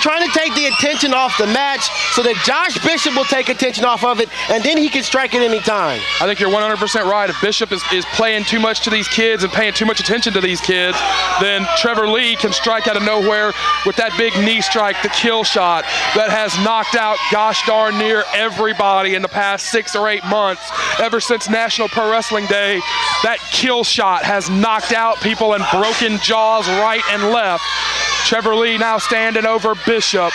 Speaker 5: trying to take the attention off the match so that Josh Bishop will take attention off of it, and then he can strike at any time.
Speaker 4: I think you're 100% right. If Bishop is playing too much to these kids and paying too much attention to these kids, then Trevor Lee can strike out of nowhere with that big knee strike, the kill shot that has knocked out gosh darn near everybody in the past 6 or 8 months. Ever since National Pro Wrestling Day, that kill shot has knocked out people and broken jaws right and left. Trevor Lee now standing over Bishop.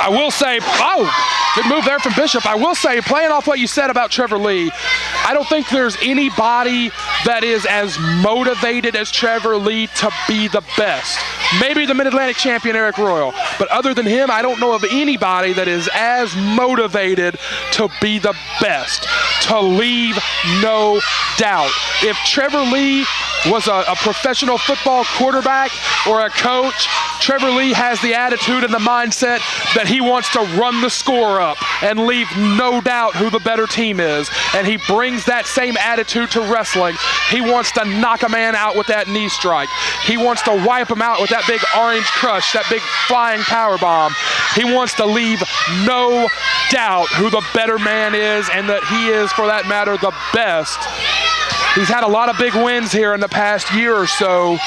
Speaker 4: I will say, good move there from Bishop. I will say, playing off what you said about Trevor Lee, I don't think there's anybody that is as motivated as Trevor Lee to be the best. Maybe the Mid-Atlantic champion, Arik Royal. But other than him, I don't know of anybody that is as motivated to be the best, to leave no doubt. If Trevor Lee was a professional football quarterback or a coach, Trevor Lee has the attitude and the mindset that he wants to run the score up and leave no doubt who the better team is. And he brings that same attitude to wrestling. He wants to knock a man out with that knee strike. He wants to wipe him out with that big orange crush, that big flying power bomb. He wants to leave no doubt who the better man is, and that he is, for that matter, the best. He's had a lot of big wins here in the past year or so.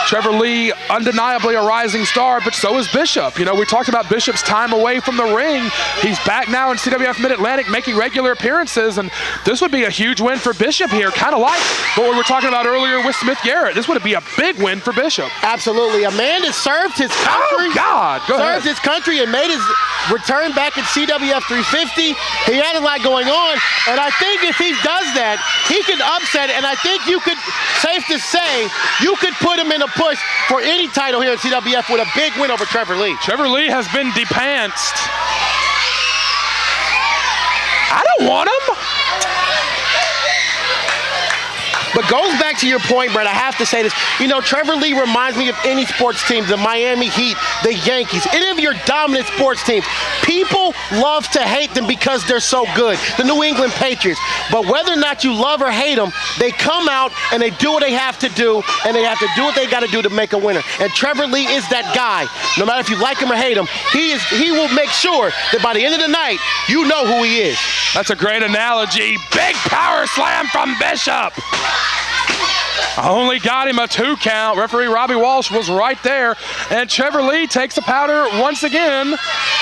Speaker 4: Trevor Lee, undeniably a rising star, but so is Bishop. You know, we talked about Bishop's time away from the ring. He's back now in CWF Mid-Atlantic making regular appearances, and this would be a huge win for Bishop here, kind of like what we were talking about earlier with Smith Garrett. This would be a big win for Bishop.
Speaker 5: Absolutely. A man that served his country.
Speaker 4: Oh, God. Go ahead.
Speaker 5: Served his country and made his return back at CWF 350. He had a lot going on, and I think if he does that, he can upset it, and I think you could, safe to say, you could put him in a push for any title here at CWF with a big win over Trevor Lee.
Speaker 4: Trevor Lee has been depanced. I don't want him.
Speaker 5: But goes back to your point, Brett, I have to say this. You know, Trevor Lee reminds me of any sports team, the Miami Heat, the Yankees, any of your dominant sports teams. People love to hate them because they're so good, the New England Patriots. But whether or not you love or hate them, they come out and they do what they have to do, and they have to do what they got to do to make a winner. And Trevor Lee is that guy. No matter if you like him or hate him, he will make sure that by the end of the night, you know who he is.
Speaker 4: That's a great analogy. Big power slam from Bishop. Only got him a 2 count. Referee Robbie Walsh was right there. And Trevor Lee takes the powder once again,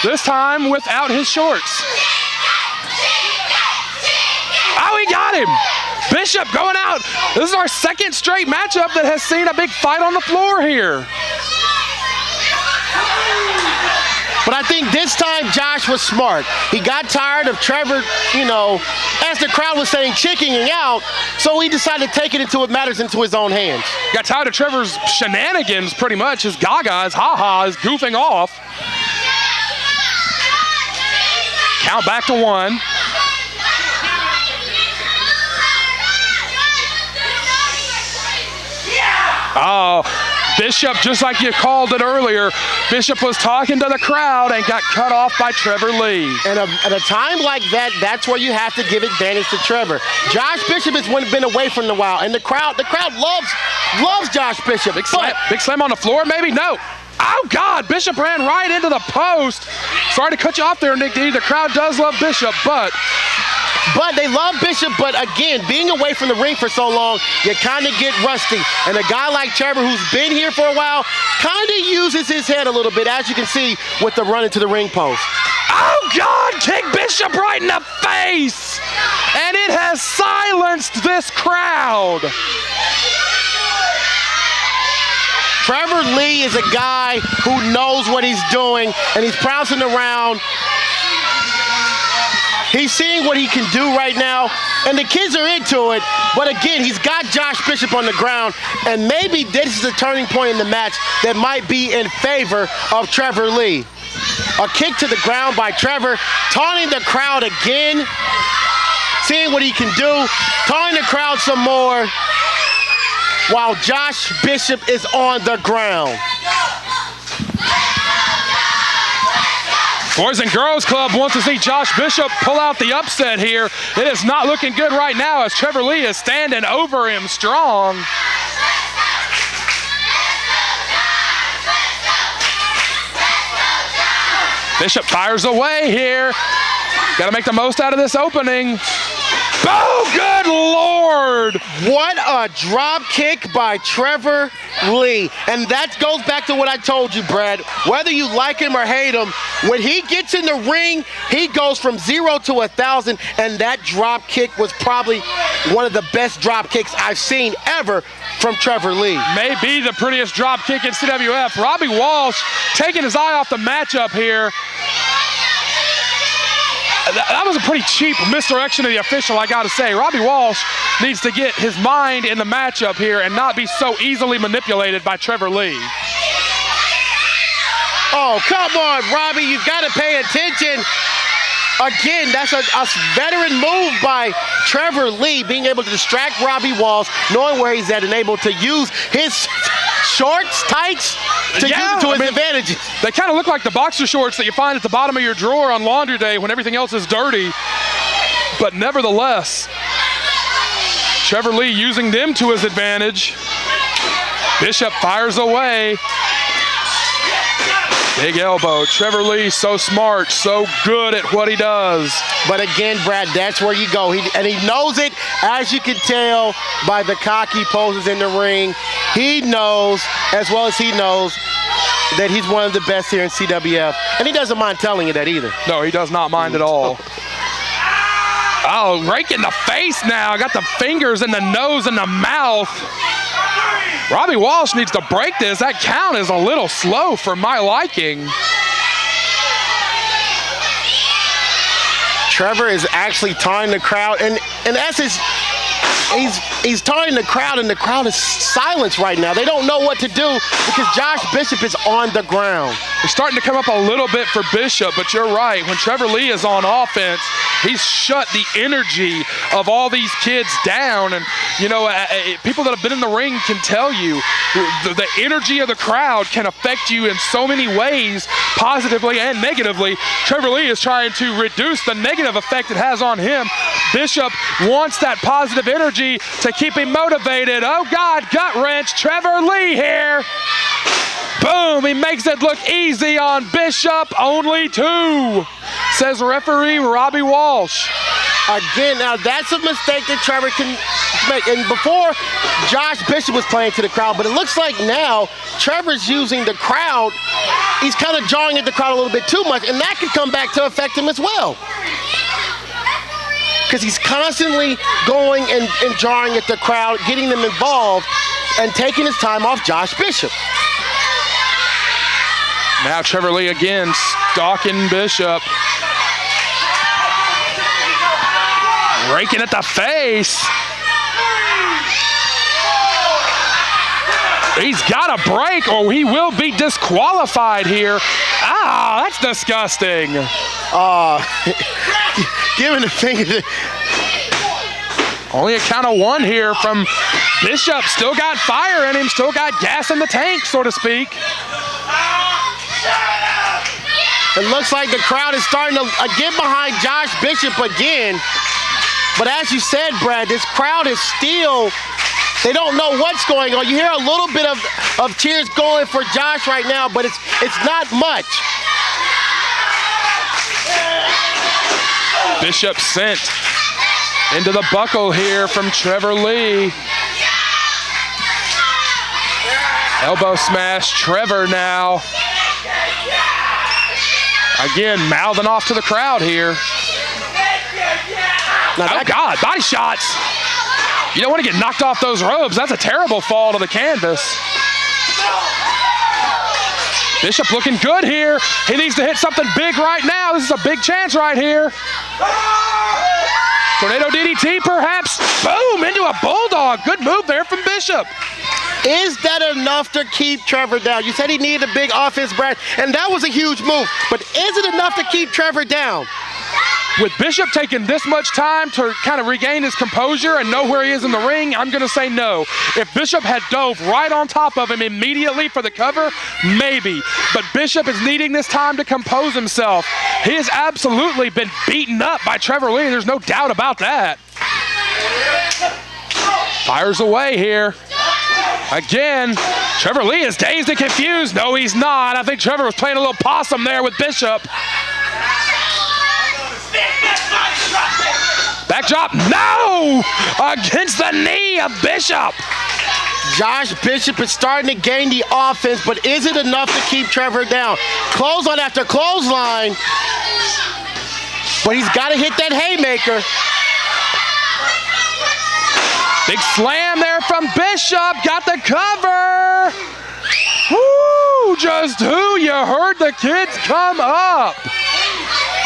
Speaker 4: this time without his shorts. Oh, he got him. Bishop going out. This is our second straight matchup that has seen a big fight on the floor here.
Speaker 5: But I think this time Josh was smart. He got tired of Trevor, you know, as the crowd was saying, chickening out, so he decided to take it into matters into his own hands.
Speaker 4: Got tired of Trevor's shenanigans, pretty much. His gaga, his ha-ha, his goofing off. Count back to 1. Oh, Bishop, just like you called it earlier, Bishop was talking to the crowd and got cut off by Trevor Lee.
Speaker 5: And at a time like that, that's where you have to give advantage to Trevor. Josh Bishop has been away from the while, and the crowd loves Josh Bishop.
Speaker 4: Big slam on the floor, maybe? No. Oh, God, Bishop ran right into the post. Sorry to cut you off there, Nick D. The crowd does love Bishop, but
Speaker 5: they love Bishop, but again, being away from the ring for so long, you kind of get rusty. And a guy like Trevor, who's been here for a while, kind of uses his head a little bit, as you can see with the run into the ring post.
Speaker 4: Oh, God, kick Bishop right in the face. And it has silenced this crowd.
Speaker 5: Trevor Lee is a guy who knows what he's doing, and he's bouncing around. He's seeing what he can do right now, and the kids are into it. But again, he's got Josh Bishop on the ground, and maybe this is a turning point in the match that might be in favor of Trevor Lee. A kick to the ground by Trevor, taunting the crowd again, seeing what he can do, taunting the crowd some more, while Josh Bishop is on the ground.
Speaker 4: Boys and Girls Club wants to see Josh Bishop pull out the upset here. It is not looking good right now as Trevor Lee is standing over him strong. Bishop fires away here. Got to make the most out of this opening. Oh, good Lord!
Speaker 5: What a drop kick by Trevor Lee. And that goes back to what I told you, Brad. Whether you like him or hate him, when he gets in the ring, he goes from 0 to 1,000, and that drop kick was probably one of the best drop kicks I've seen ever from Trevor Lee.
Speaker 4: Maybe the prettiest drop kick in CWF. Robbie Walsh taking his eye off the matchup here. That was a pretty cheap misdirection of the official, I gotta say. Robbie Walsh needs to get his mind in the matchup here and not be so easily manipulated by Trevor Lee.
Speaker 5: Oh, come on, Robbie, you've got to pay attention. Again, that's a veteran move by Trevor Lee, being able to distract Robbie Walsh, knowing where he's at and able to use his shorts, tights, to use it to his advantage.
Speaker 4: They kind of look like the boxer shorts that you find at the bottom of your drawer on laundry day when everything else is dirty. But nevertheless, Trevor Lee using them to his advantage. Bishop fires away. Big elbow. Trevor Lee, so smart, so good at what he does.
Speaker 5: But again, Brad, that's where you go. And he knows it, as you can tell by the cocky poses in the ring. He knows, as well as he knows, that he's one of the best here in CWF. And he doesn't mind telling you that either.
Speaker 4: No, he does not mind at all. Oh, rake in the face now. Got the fingers in the nose and the mouth. Robbie Walsh needs to break this. That count is a little slow for my liking.
Speaker 5: Trevor is actually taunting the crowd, and in essence, he's taunting the crowd, and the crowd is silenced right now. They don't know what to do because Josh Bishop is on the ground.
Speaker 4: It's starting to come up a little bit for Bishop, but you're right. When Trevor Lee is on offense, he's shut the energy of all these kids down. And, you know, people that have been in the ring can tell you the energy of the crowd can affect you in so many ways, positively and negatively. Trevor Lee is trying to reduce the negative effect it has on him. Bishop wants that positive energy to keep him motivated. Oh, God, gut wrench. Trevor Lee here. Boom, he makes it look easy on Bishop. Only 2, says referee Robbie Walsh.
Speaker 5: Again, now that's a mistake that Trevor can make. And before, Josh Bishop was playing to the crowd, but it looks like now Trevor's using the crowd. He's kind of jawing at the crowd a little bit too much, and that could come back to affect him as well. Because he's constantly going and jarring at the crowd, getting them involved, and taking his time off Josh Bishop.
Speaker 4: Now Trevor Lee again stalking Bishop. Raking at the face. He's got a break or he will be disqualified here. Ah, that's disgusting.
Speaker 5: Giving the finger to...
Speaker 4: Only a count of 1 here from Bishop. Still got fire in him, still got gas in the tank, so to speak.
Speaker 5: It looks like the crowd is starting to get behind Josh Bishop again. But as you said, Brad, this crowd is still, they don't know what's going on. You hear a little bit of cheers going for Josh right now, but it's not much.
Speaker 4: Bishop sent into the buckle here from Trevor Lee. Elbow smash, Trevor now. Again, mouthing off to the crowd here. Oh, God, body shots. You don't want to get knocked off those ropes. That's a terrible fall to the canvas. Bishop looking good here. He needs to hit something big right now. This is a big chance right here. Tornado DDT, perhaps. Boom, into a bulldog. Good move there from Bishop.
Speaker 5: Is that enough to keep Trevor down? You said he needed a big offense, Brad, and that was a huge move. But is it enough to keep Trevor down?
Speaker 4: With Bishop taking this much time to kind of regain his composure and know where he is in the ring, I'm going to say no. If Bishop had dove right on top of him immediately for the cover, maybe. But Bishop is needing this time to compose himself. He has absolutely been beaten up by Trevor Lee. There's no doubt about that. Fires away here. Again, Trevor Lee is dazed and confused. No, he's not. I think Trevor was playing a little possum there with Bishop. Backdrop, no! Against the knee of Bishop.
Speaker 5: Josh Bishop is starting to gain the offense, but is it enough to keep Trevor down? Clothesline after clothesline, but he's got to hit that haymaker.
Speaker 4: Big slam there from Bishop, got the cover. Woo, just who? You heard the kids come up.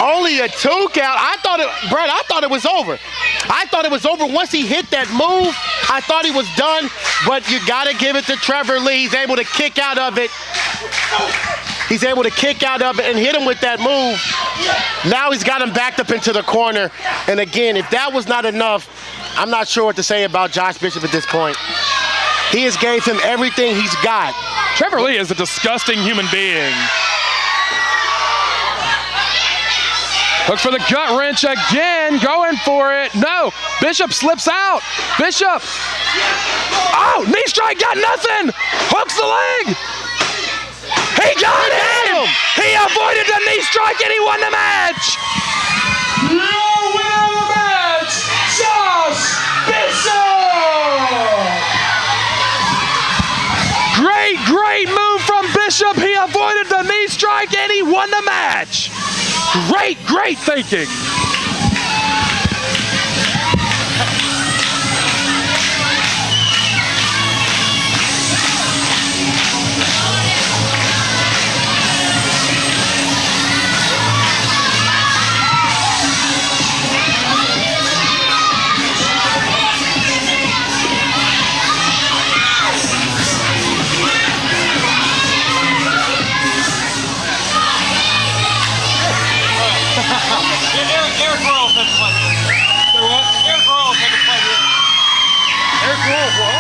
Speaker 5: Only a 2 count. Brett, I thought it was over. I thought it was over once he hit that move. I thought he was done, but you got to give it to Trevor Lee. He's able to kick out of it. He's able to kick out of it and hit him with that move. Now he's got him backed up into the corner. And again, if that was not enough, I'm not sure what to say about Josh Bishop at this point. He has gave him everything he's got.
Speaker 4: Trevor Lee is a disgusting human being. Look for the gut wrench again, going for it. No, Bishop slips out. Bishop. Oh, knee strike, got nothing. Hooks the leg. He got him. He avoided the knee strike and he won the match.
Speaker 1: Your winner of the match, Josh Bishop.
Speaker 4: Great move from Bishop. He avoided the knee strike and he won the match. Great thinking.
Speaker 6: Arik Royal said to play here. Say what? Arik Royal said to play here. Arik Royal what?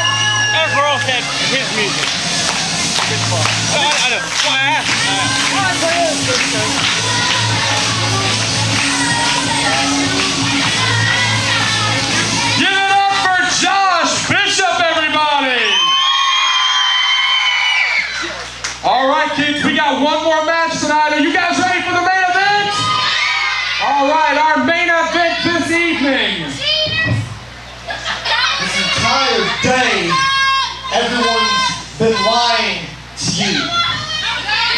Speaker 6: Arik Royal said his music. Good fun. I know. Well, I asked.
Speaker 1: Give it up for Josh Bishop, everybody. All right, kids, we got one more match tonight. Are you guys ready for the main event? All right, our main event this evening.
Speaker 7: This entire day, everyone's been lying to you.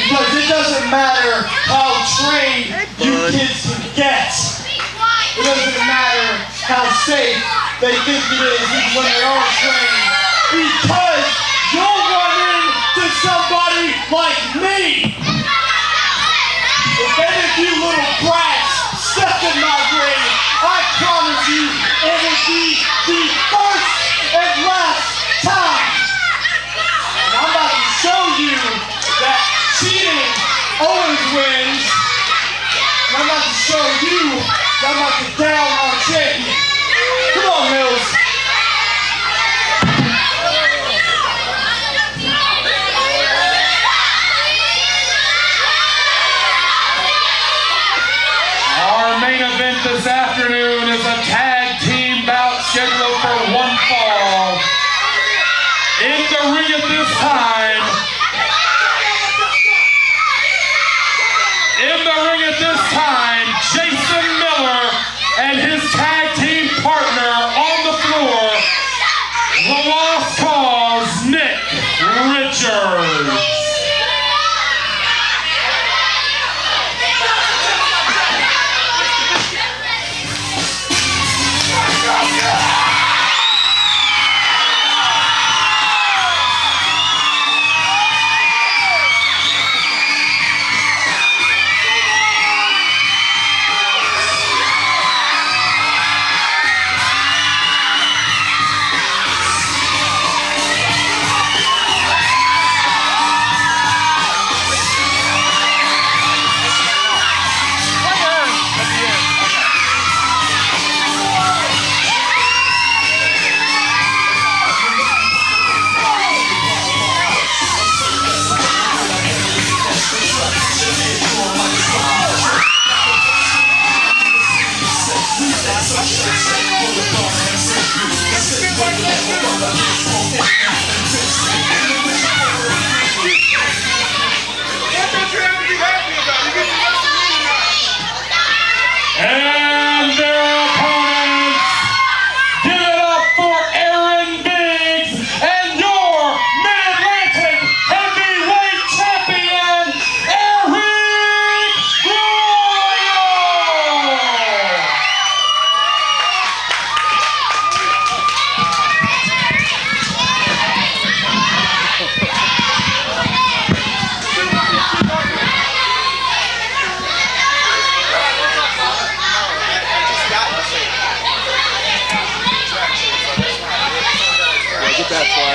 Speaker 7: Because it doesn't matter how trained you kids can get. It doesn't matter how safe they think it is even when they are trained. Because you'll run into somebody like me. If any of you little brats step in my ring, I promise you it will be the first and last time. And I'm about to show you that cheating always wins. And I'm about to show you that I'm about to down our champion. Come on, Mills.
Speaker 1: Our main event this afternoon is a tag team bout scheduled for one fall. In the ring at this time, Jason Miller and his tag team partner on the floor, the Lost Cause, Nick Richards.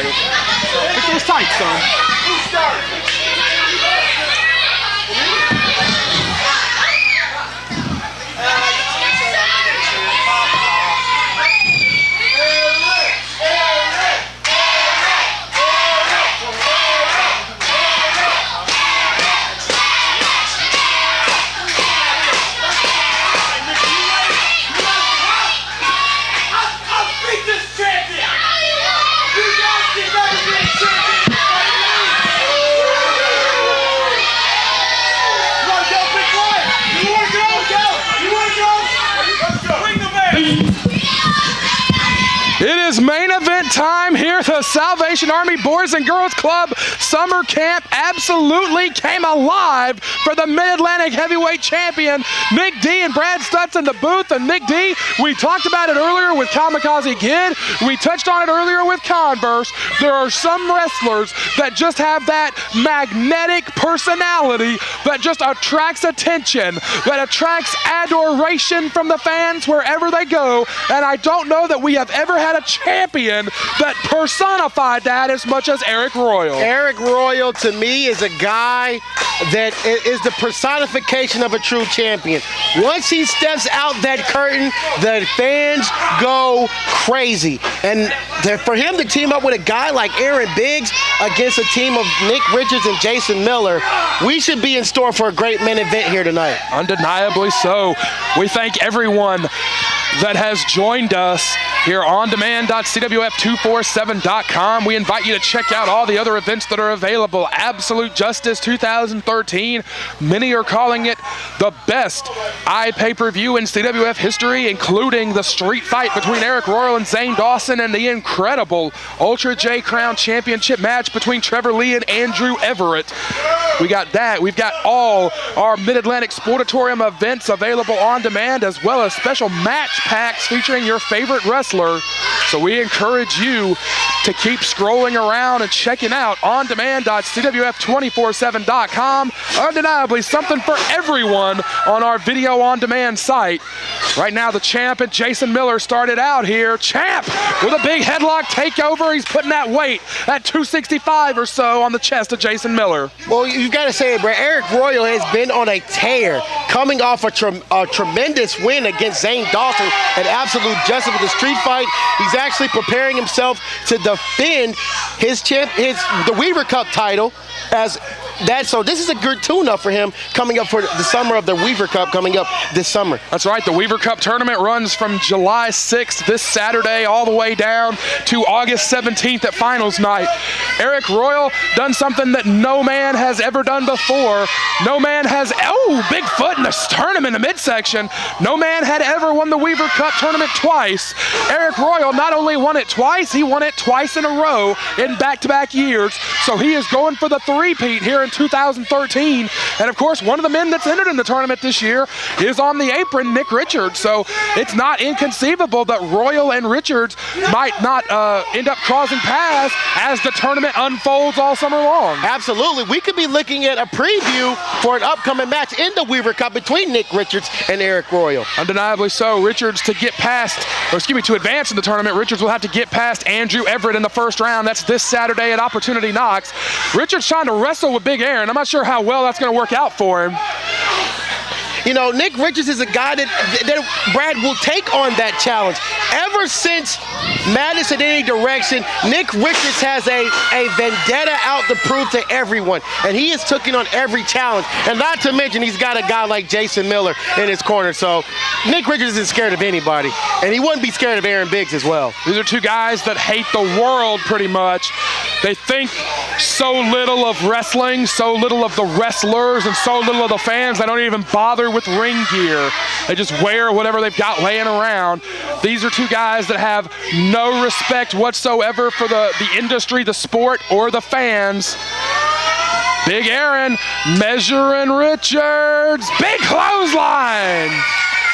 Speaker 4: titles. It was tight, son. It is main event time here at the Salvation Army Boys and Girls Club Summer Camp. Absolutely came alive for the Mid-Atlantic Heavyweight Champion, Nick D and Brad Stutts in the booth. And Nick D, we talked about it earlier with Kamakazi Kid. We touched on it earlier with Converse. There are some wrestlers that just have that magnetic personality that just attracts attention, that attracts adoration from the fans wherever they go. And I don't know that we have ever had a champion that personified that as much as Arik Royal.
Speaker 5: Arik Royal, to me, is a guy that is the personification of a true champion. Once he steps out that curtain, the fans go crazy. And for him to team up with a guy like Aaron Biggs against a team of Nick Richards and Jason Miller, we should be in store for a great main event here tonight.
Speaker 4: Undeniably so. We thank everyone that has joined us here on demand.cwf247.com. We invite you to check out all the other events that are available. Absolute Justice 2013. Many are calling it the best pay-per-view in CWF history, including the street fight between Arik Royal and Zane Dawson and the incredible Ultra J Crown Championship match between Trevor Lee and Andrew Everett. We got that. We've got all our Mid-Atlantic Sportatorium events available on demand, as well as special match packs featuring your favorite wrestler. So we encourage you to keep scrolling around and checking out ondemand.cwf247.com. Undeniably something for everyone on our video on demand site. Right now the champ and Jason Miller started out here. Champ with a big headlock takeover. He's putting that weight at 265 or so on the chest of Jason Miller.
Speaker 5: Well, you've got to say it, bro. Arik Royal has been on a tear, coming off a tremendous win against Zane Dawson at Absolute Justice with the street fight. He's actually preparing himself to defend the Weaver Cup title as that. So this is a good tune-up for him coming up for the summer of the Weaver Cup coming up this summer.
Speaker 4: That's right. The Weaver Cup tournament runs from July 6th, this Saturday, all the way down to August 17th at finals night. Arik Royal done something that no man has ever done before. No man has, big foot in the sternum in the midsection. No man had ever won the Weaver Cup tournament twice. Arik Royal not only won it twice, he won it twice in a row in back-to-back years. So he is going for the three-peat here in 2013. And of course, one of the men that's entered in the tournament this year is on the apron, Nick Richards. So it's not inconceivable that Royal and Richards might not end up crossing paths as the tournament unfolds all summer long.
Speaker 5: Absolutely. We could be looking at a preview for an upcoming match in the Weaver Cup between Nick Richards and Arik Royal.
Speaker 4: Undeniably so. Richards to advance in the tournament, Richards will have to get past Andrew Everett in the first round. That's this Saturday at Opportunity Knox. Richards trying to wrestle with Big Aaron. I'm not sure how well that's going to work out for him.
Speaker 5: You know, Nick Richards is a guy that Brad will take on that challenge. Ever since Madness in Any Direction, Nick Richards has a vendetta out to prove to everyone. And he is taking on every challenge. And not to mention, he's got a guy like Jason Miller in his corner. So Nick Richards isn't scared of anybody. And he wouldn't be scared of Aaron Biggs as well.
Speaker 4: These are two guys that hate the world pretty much. They think so little of wrestling, so little of the wrestlers, and so little of the fans, they don't even bother with ring gear. They just wear whatever they've got laying around. These are two guys that have no respect whatsoever for the industry, the sport, or the fans. Big Aaron measuring Richards. Big clothesline.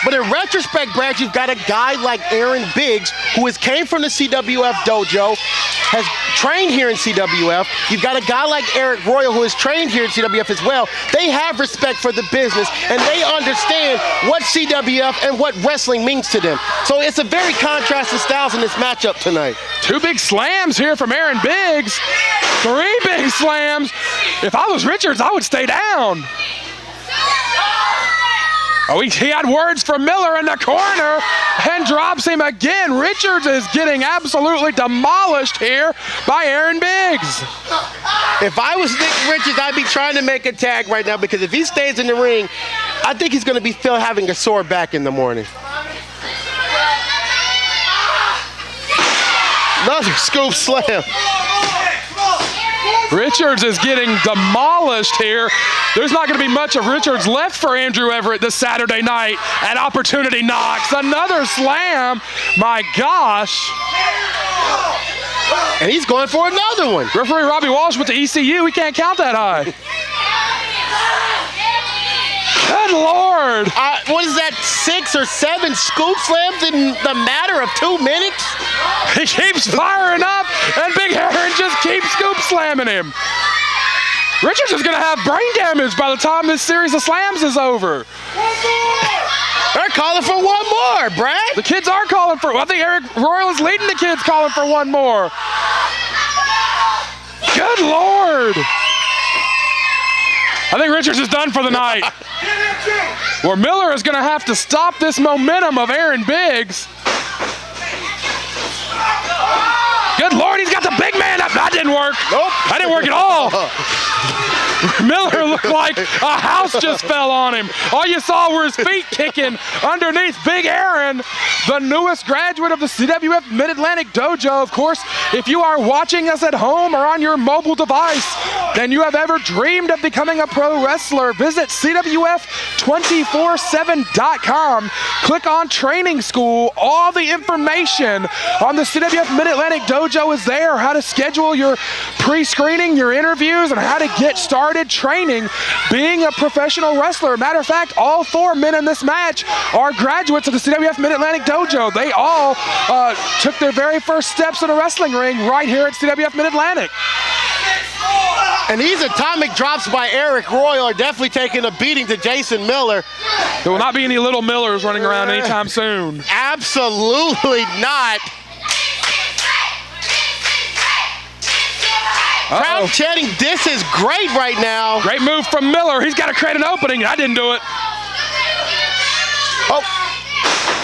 Speaker 5: But in retrospect, Brad, you've got a guy like Aaron Biggs, who came from the CWF dojo, has trained here in CWF. You've got a guy like Arik Royal, who has trained here in CWF as well. They have respect for the business, and they understand what CWF and what wrestling means to them. So it's a very contrasting styles in this matchup tonight.
Speaker 4: 2 big slams here from Aaron Biggs. 3 big slams. If I was Richards, I would stay down. Oh, he had words from Miller in the corner and drops him again. Richards is getting absolutely demolished here by Aaron Biggs.
Speaker 5: If I was Nick Richards, I'd be trying to make a tag right now, because if he stays in the ring, I think he's going to be still having a sore back in the morning. Another scoop slam.
Speaker 4: Richards is getting demolished here. There's not going to be much of Richards left for Andrew Everett this Saturday night at Opportunity Knocks. Another slam. My gosh.
Speaker 5: And he's going for another one.
Speaker 4: Referee Robbie Walsh with the ECU. He can't count that high. Good Lord.
Speaker 5: What is that, 6 or 7 scoop slams in the matter of 2 minutes?
Speaker 4: He keeps firing up, and Big Aaron just keeps scoop slamming him. Richards is going to have brain damage by the time this series of slams is over.
Speaker 5: They're calling for one more, Brad.
Speaker 4: The kids are calling for, I think Arik Royal is leading the kids calling for one more. Good Lord. I think Richards is done for the night. Where Miller is going to have to stop this momentum of Aaron Biggs. Good Lord, he's got the big man up. That didn't work.
Speaker 5: Nope.
Speaker 4: That didn't work at all. Miller looked like a house just fell on him. All you saw were his feet kicking underneath Big Aaron, the newest graduate of the CWF Mid-Atlantic Dojo. Of course, if you are watching us at home or on your mobile device and you have ever dreamed of becoming a pro wrestler, visit CWF247.com. Click on Training School. All the information on the CWF Mid-Atlantic Dojo is there. How to schedule your pre-screening, your interviews, and how to get started training being a professional wrestler. Matter of fact, all 4 men in this match are graduates of the CWF Mid-Atlantic Dojo. They all took their very first steps in a wrestling ring right here at CWF Mid-Atlantic.
Speaker 5: And these atomic drops by Arik Royal are definitely taking a beating to Jason Miller.
Speaker 4: There will not be any little Millers running around anytime soon.
Speaker 5: Absolutely not. Crowd chanting, "This is great" right now.
Speaker 4: Great move from Miller. He's got to create an opening. I didn't do it.
Speaker 5: Oh.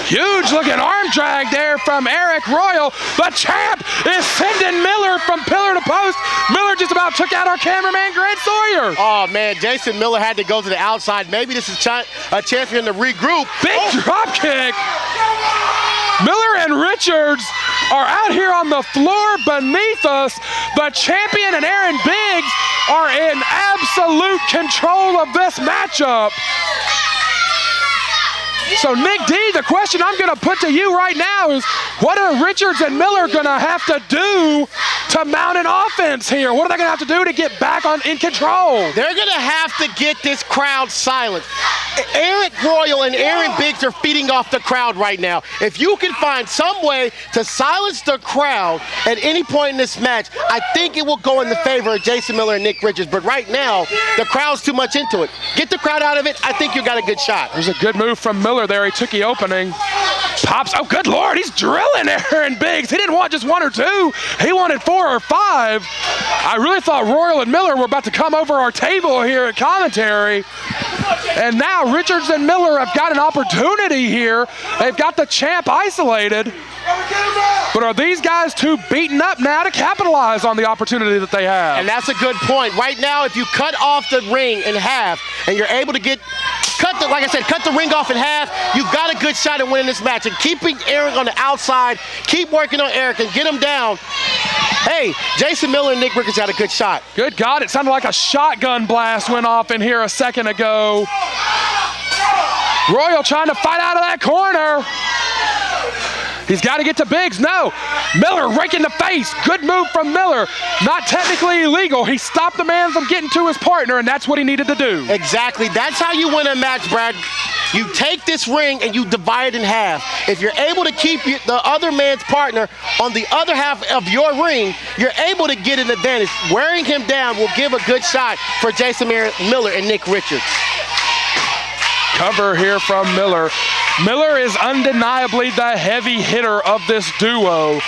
Speaker 4: Huge looking arm drag there from Arik Royal. The champ is sending Miller from pillar to post. Miller just about took out our cameraman, Grant Sawyer.
Speaker 5: Oh, man, Jason Miller had to go to the outside. Maybe this is a chance for him to regroup.
Speaker 4: Big drop kick. Miller and Richards are out here on the floor beneath us. The champion and Aaron Biggs are in absolute control of this matchup. So, Nick D, the question I'm going to put to you right now is, what are Richards and Miller going to have to do to mount an offense here? What are they going to have to do to get back in control?
Speaker 5: They're going to have to get this crowd silent. Arik Royal and Aaron Biggs are feeding off the crowd right now. If you can find some way to silence the crowd at any point in this match, I think it will go in the favor of Jason Miller and Nick Richards. But right now, the crowd's too much into it. Get the crowd out of it, I think you got a good shot.
Speaker 4: There's a good move from Miller there. He took the opening. Pops. Oh, good Lord. He's drilling Aaron Biggs. He didn't want just 1 or 2. He wanted 4 or 5. I really thought Royal and Miller were about to come over our table here at commentary. And now Richards and Miller have got an opportunity here. They've got the champ isolated. But are these guys too beaten up now to capitalize on the opportunity that they have?
Speaker 5: And that's a good point. Right now, if you cut off the ring in half and you're able to cut the ring off in half, you've got a good shot at winning this match. And keeping Arik on the outside, keep working on Arik and get him down. Hey, Jason Miller and Nick Richards had a good shot.
Speaker 4: Good God, it sounded like a shotgun blast went off in here a second ago. Royal trying to fight out of that corner. He's got to get to Biggs. No. Miller raking the face. Good move from Miller. Not technically illegal. He stopped the man from getting to his partner, and that's what he needed to do.
Speaker 5: Exactly. That's how you win a match, Brad. You take this ring and you divide it in half. If you're able to keep the other man's partner on the other half of your ring, you're able to get an advantage. Wearing him down will give a good shot for Jason Miller and Nick Richards.
Speaker 4: Cover here from Miller. Miller is undeniably the heavy hitter of this duo.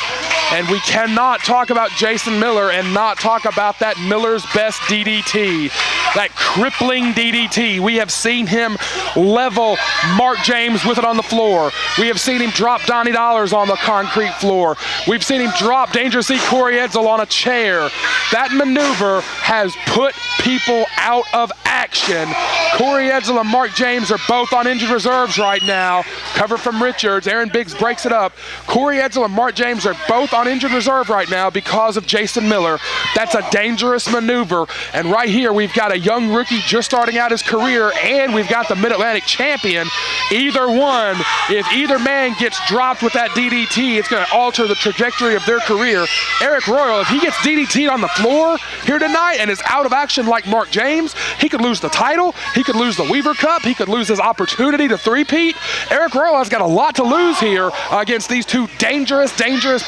Speaker 4: And we cannot talk about Jason Miller and not talk about that Miller's best DDT, that crippling DDT. We have seen him level Mark James with it on the floor. We have seen him drop Donnie Dollars on the concrete floor. We've seen him drop Dangerous E. Corey Edsel on a chair. That maneuver has put people out of action. Corey Edsel and Mark James are both on injured reserves right now. Cover from Richards. Aaron Biggs breaks it up. Corey Edsel and Mark James are both on injured reserve right now because of Jason Miller. That's a dangerous maneuver. And right here, we've got a young rookie just starting out his career, and we've got the Mid-Atlantic champion. Either one, if either man gets dropped with that DDT, it's going to alter the trajectory of their career. Arik Royal, if he gets DDT'd on the floor here tonight and is out of action like Mark James, he could lose the title, he could lose the Weaver Cup, he could lose his opportunity to three-peat. Arik Royal has got a lot to lose here against these two dangerous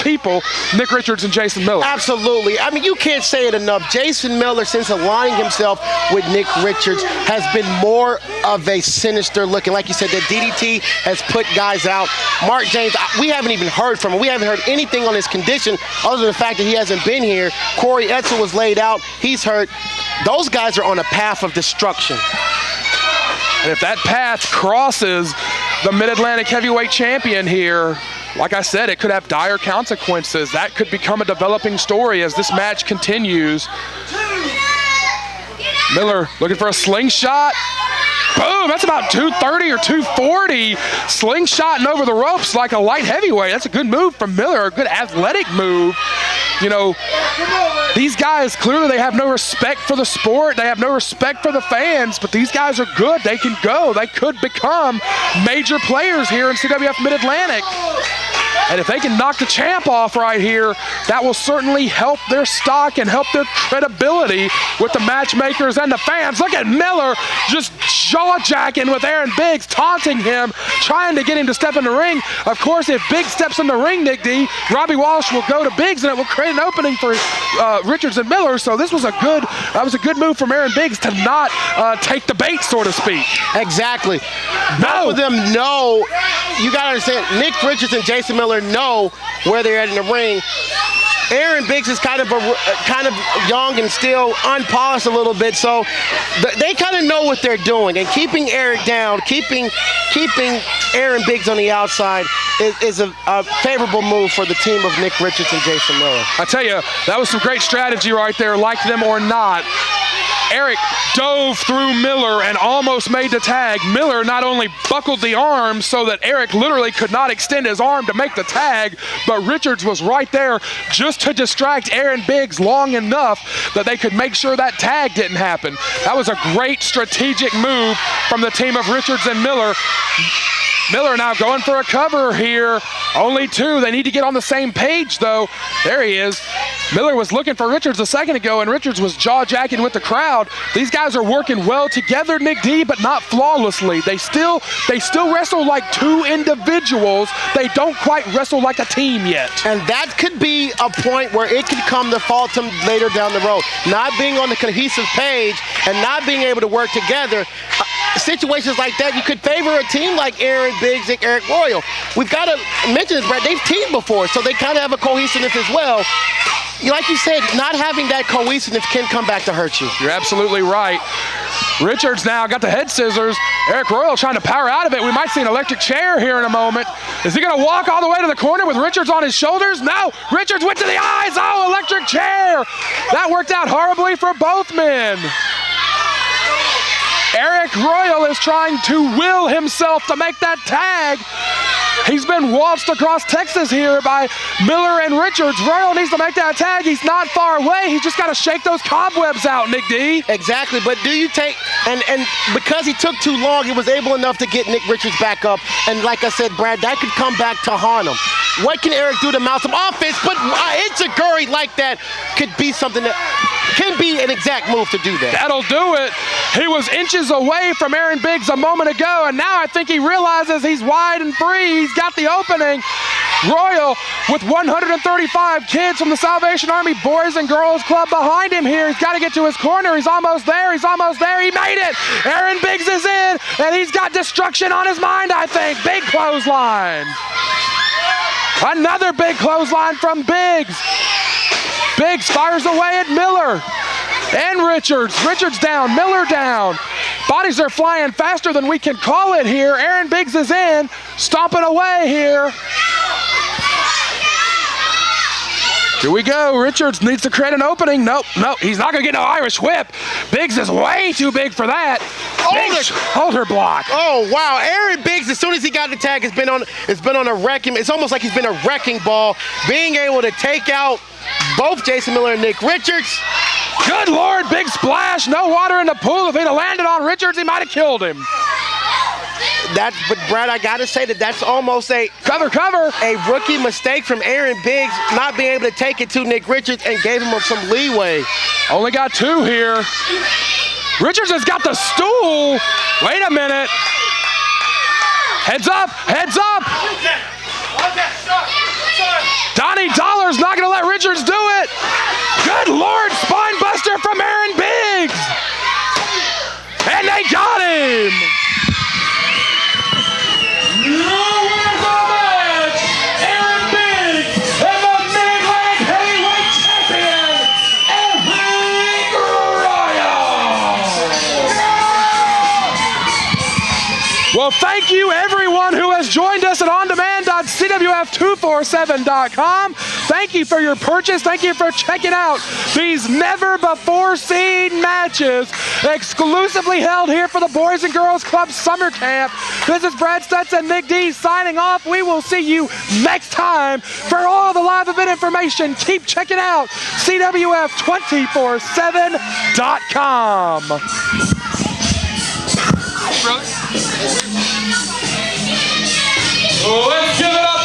Speaker 4: people, Nick Richards and Jason Miller.
Speaker 5: Absolutely. I mean, you can't say it enough. Jason Miller, since aligning himself with Nick Richards, has been more of a sinister looking. Like you said, the DDT has put guys out. Mark James, we haven't even heard from him. We haven't heard anything on his condition other than the fact that he hasn't been here. Corey Edsel was laid out. He's hurt. Those guys are on a path of destruction.
Speaker 4: And if that path crosses the Mid-Atlantic heavyweight champion here, like I said, it could have dire consequences. That could become a developing story as this match continues. Miller looking for a slingshot. Boom, that's about 230 or 240. Slingshotting over the ropes like a light heavyweight. That's a good move from Miller, a good athletic move. You know, these guys, clearly they have no respect for the sport. They have no respect for the fans, but these guys are good. They can go. They could become major players here in CWF Mid-Atlantic. And if they can knock the champ off right here, that will certainly help their stock and help their credibility with the matchmakers and the fans. Look at Miller just jaw-jacking with Aaron Biggs, taunting him, trying to get him to step in the ring. Of course, if Biggs steps in the ring, Nick D, Robbie Walsh will go to Biggs, and it will create an opening for Richards and Miller. So this was a good move from Aaron Biggs to not take the bait, so to speak.
Speaker 5: Exactly. Both of them know. You got to understand, Nick Richards and Jason Miller know where they're at in the ring. Aaron Biggs is kind of young and still unpolished a little bit, so they kind of know what they're doing. And keeping Eric down, keeping Aaron Biggs on the outside is a favorable move for the team of Nick Richards and Jason Miller.
Speaker 4: I tell you, that was some great strategy right there, like them or not. Eric dove through Miller and almost made the tag. Miller not only buckled the arm so that Eric literally could not extend his arm to make the tag, but Richards was right there just to distract Aaron Biggs long enough that they could make sure that tag didn't happen. That was a great strategic move from the team of Richards and Miller. Miller now going for a cover here. Only two. They need to get on the same page, though. There he is. Miller was looking for Richards a second ago, and Richards was jaw-jacking with the crowd. These guys are working well together, Nick D, but not flawlessly. They still wrestle like two individuals. They don't quite wrestle like a team yet.
Speaker 5: And that could be a point where it could come to fault them later down the road. Not being on the cohesive page and not being able to work together. Situations like that, you could favor a team like Aaron Biggs and Arik Royal. We've got to mention this, Brad. They've teamed before, so they kind of have a cohesiveness as well. Like you said, not having that cohesiveness can come back to hurt you.
Speaker 4: You're absolutely right. Richards now got the head scissors. Arik Royal trying to power out of it. We might see an electric chair here in a moment. Is he going to walk all the way to the corner with Richards on his shoulders? No. Richards went to the eyes. Oh, electric chair. That worked out horribly for both men. Arik Royal is trying to will himself to make that tag. He's been waltzed across Texas here by Miller and Richards. Royal needs to make that tag. He's not far away. He's just got to shake those cobwebs out, Nick D.
Speaker 5: Exactly, but do you take, and because he took too long, he was able enough to get Nick Richards back up. And like I said, Brad, that could come back to haunt him. What can Arik do to mount some offense? But Enziguri like that could be something that can be an exact move to do that.
Speaker 4: That'll do it. He was inches away from Aaron Biggs a moment ago, and now I think he realizes he's wide and free. He's got the opening. Royal with 135 kids from the Salvation Army Boys and Girls Club behind him here. He's got to get to his corner. He's almost there. He's almost there. He made it. Aaron Biggs is in, and he's got destruction on his mind, I think. Big clothesline. Another big clothesline from Biggs. Biggs fires away at Miller and Richards. Richards down, Miller down. Bodies are flying faster than we can call it here. Aaron Biggs is in, stomping away here. Here we go. Richards needs to create an opening. Nope, he's not gonna get no Irish whip. Biggs is way too big for that. Biggs, hold her block.
Speaker 5: Oh wow, Aaron Biggs, as soon as he got the tag, it's been on a wrecking. It's almost like he's been a wrecking ball, being able to take out both Jason Miller and Nick Richards.
Speaker 4: Good Lord, big splash, no water in the pool. If he'd have landed on Richards, he might have killed him.
Speaker 5: But Brad, I gotta say that's almost a rookie mistake from Aaron Biggs, not being able to take it to Nick Richards and gave him some leeway.
Speaker 4: Only got two here. Richards has got the stool. Wait a minute. Heads up, heads up. Donnie Dollars not gonna let Richards do it. Good Lord, spine buster from Aaron Biggs. And they got him. Well, thank you everyone who has joined us at ondemand.cwf247.com. Thank you for your purchase. Thank you for checking out these never-before-seen matches exclusively held here for the Boys and Girls Club Summer Camp. This is Brad Stutts and Nick D signing off. We will see you next time. For all the live event information, keep checking out CWF247.com.
Speaker 1: Let's give it up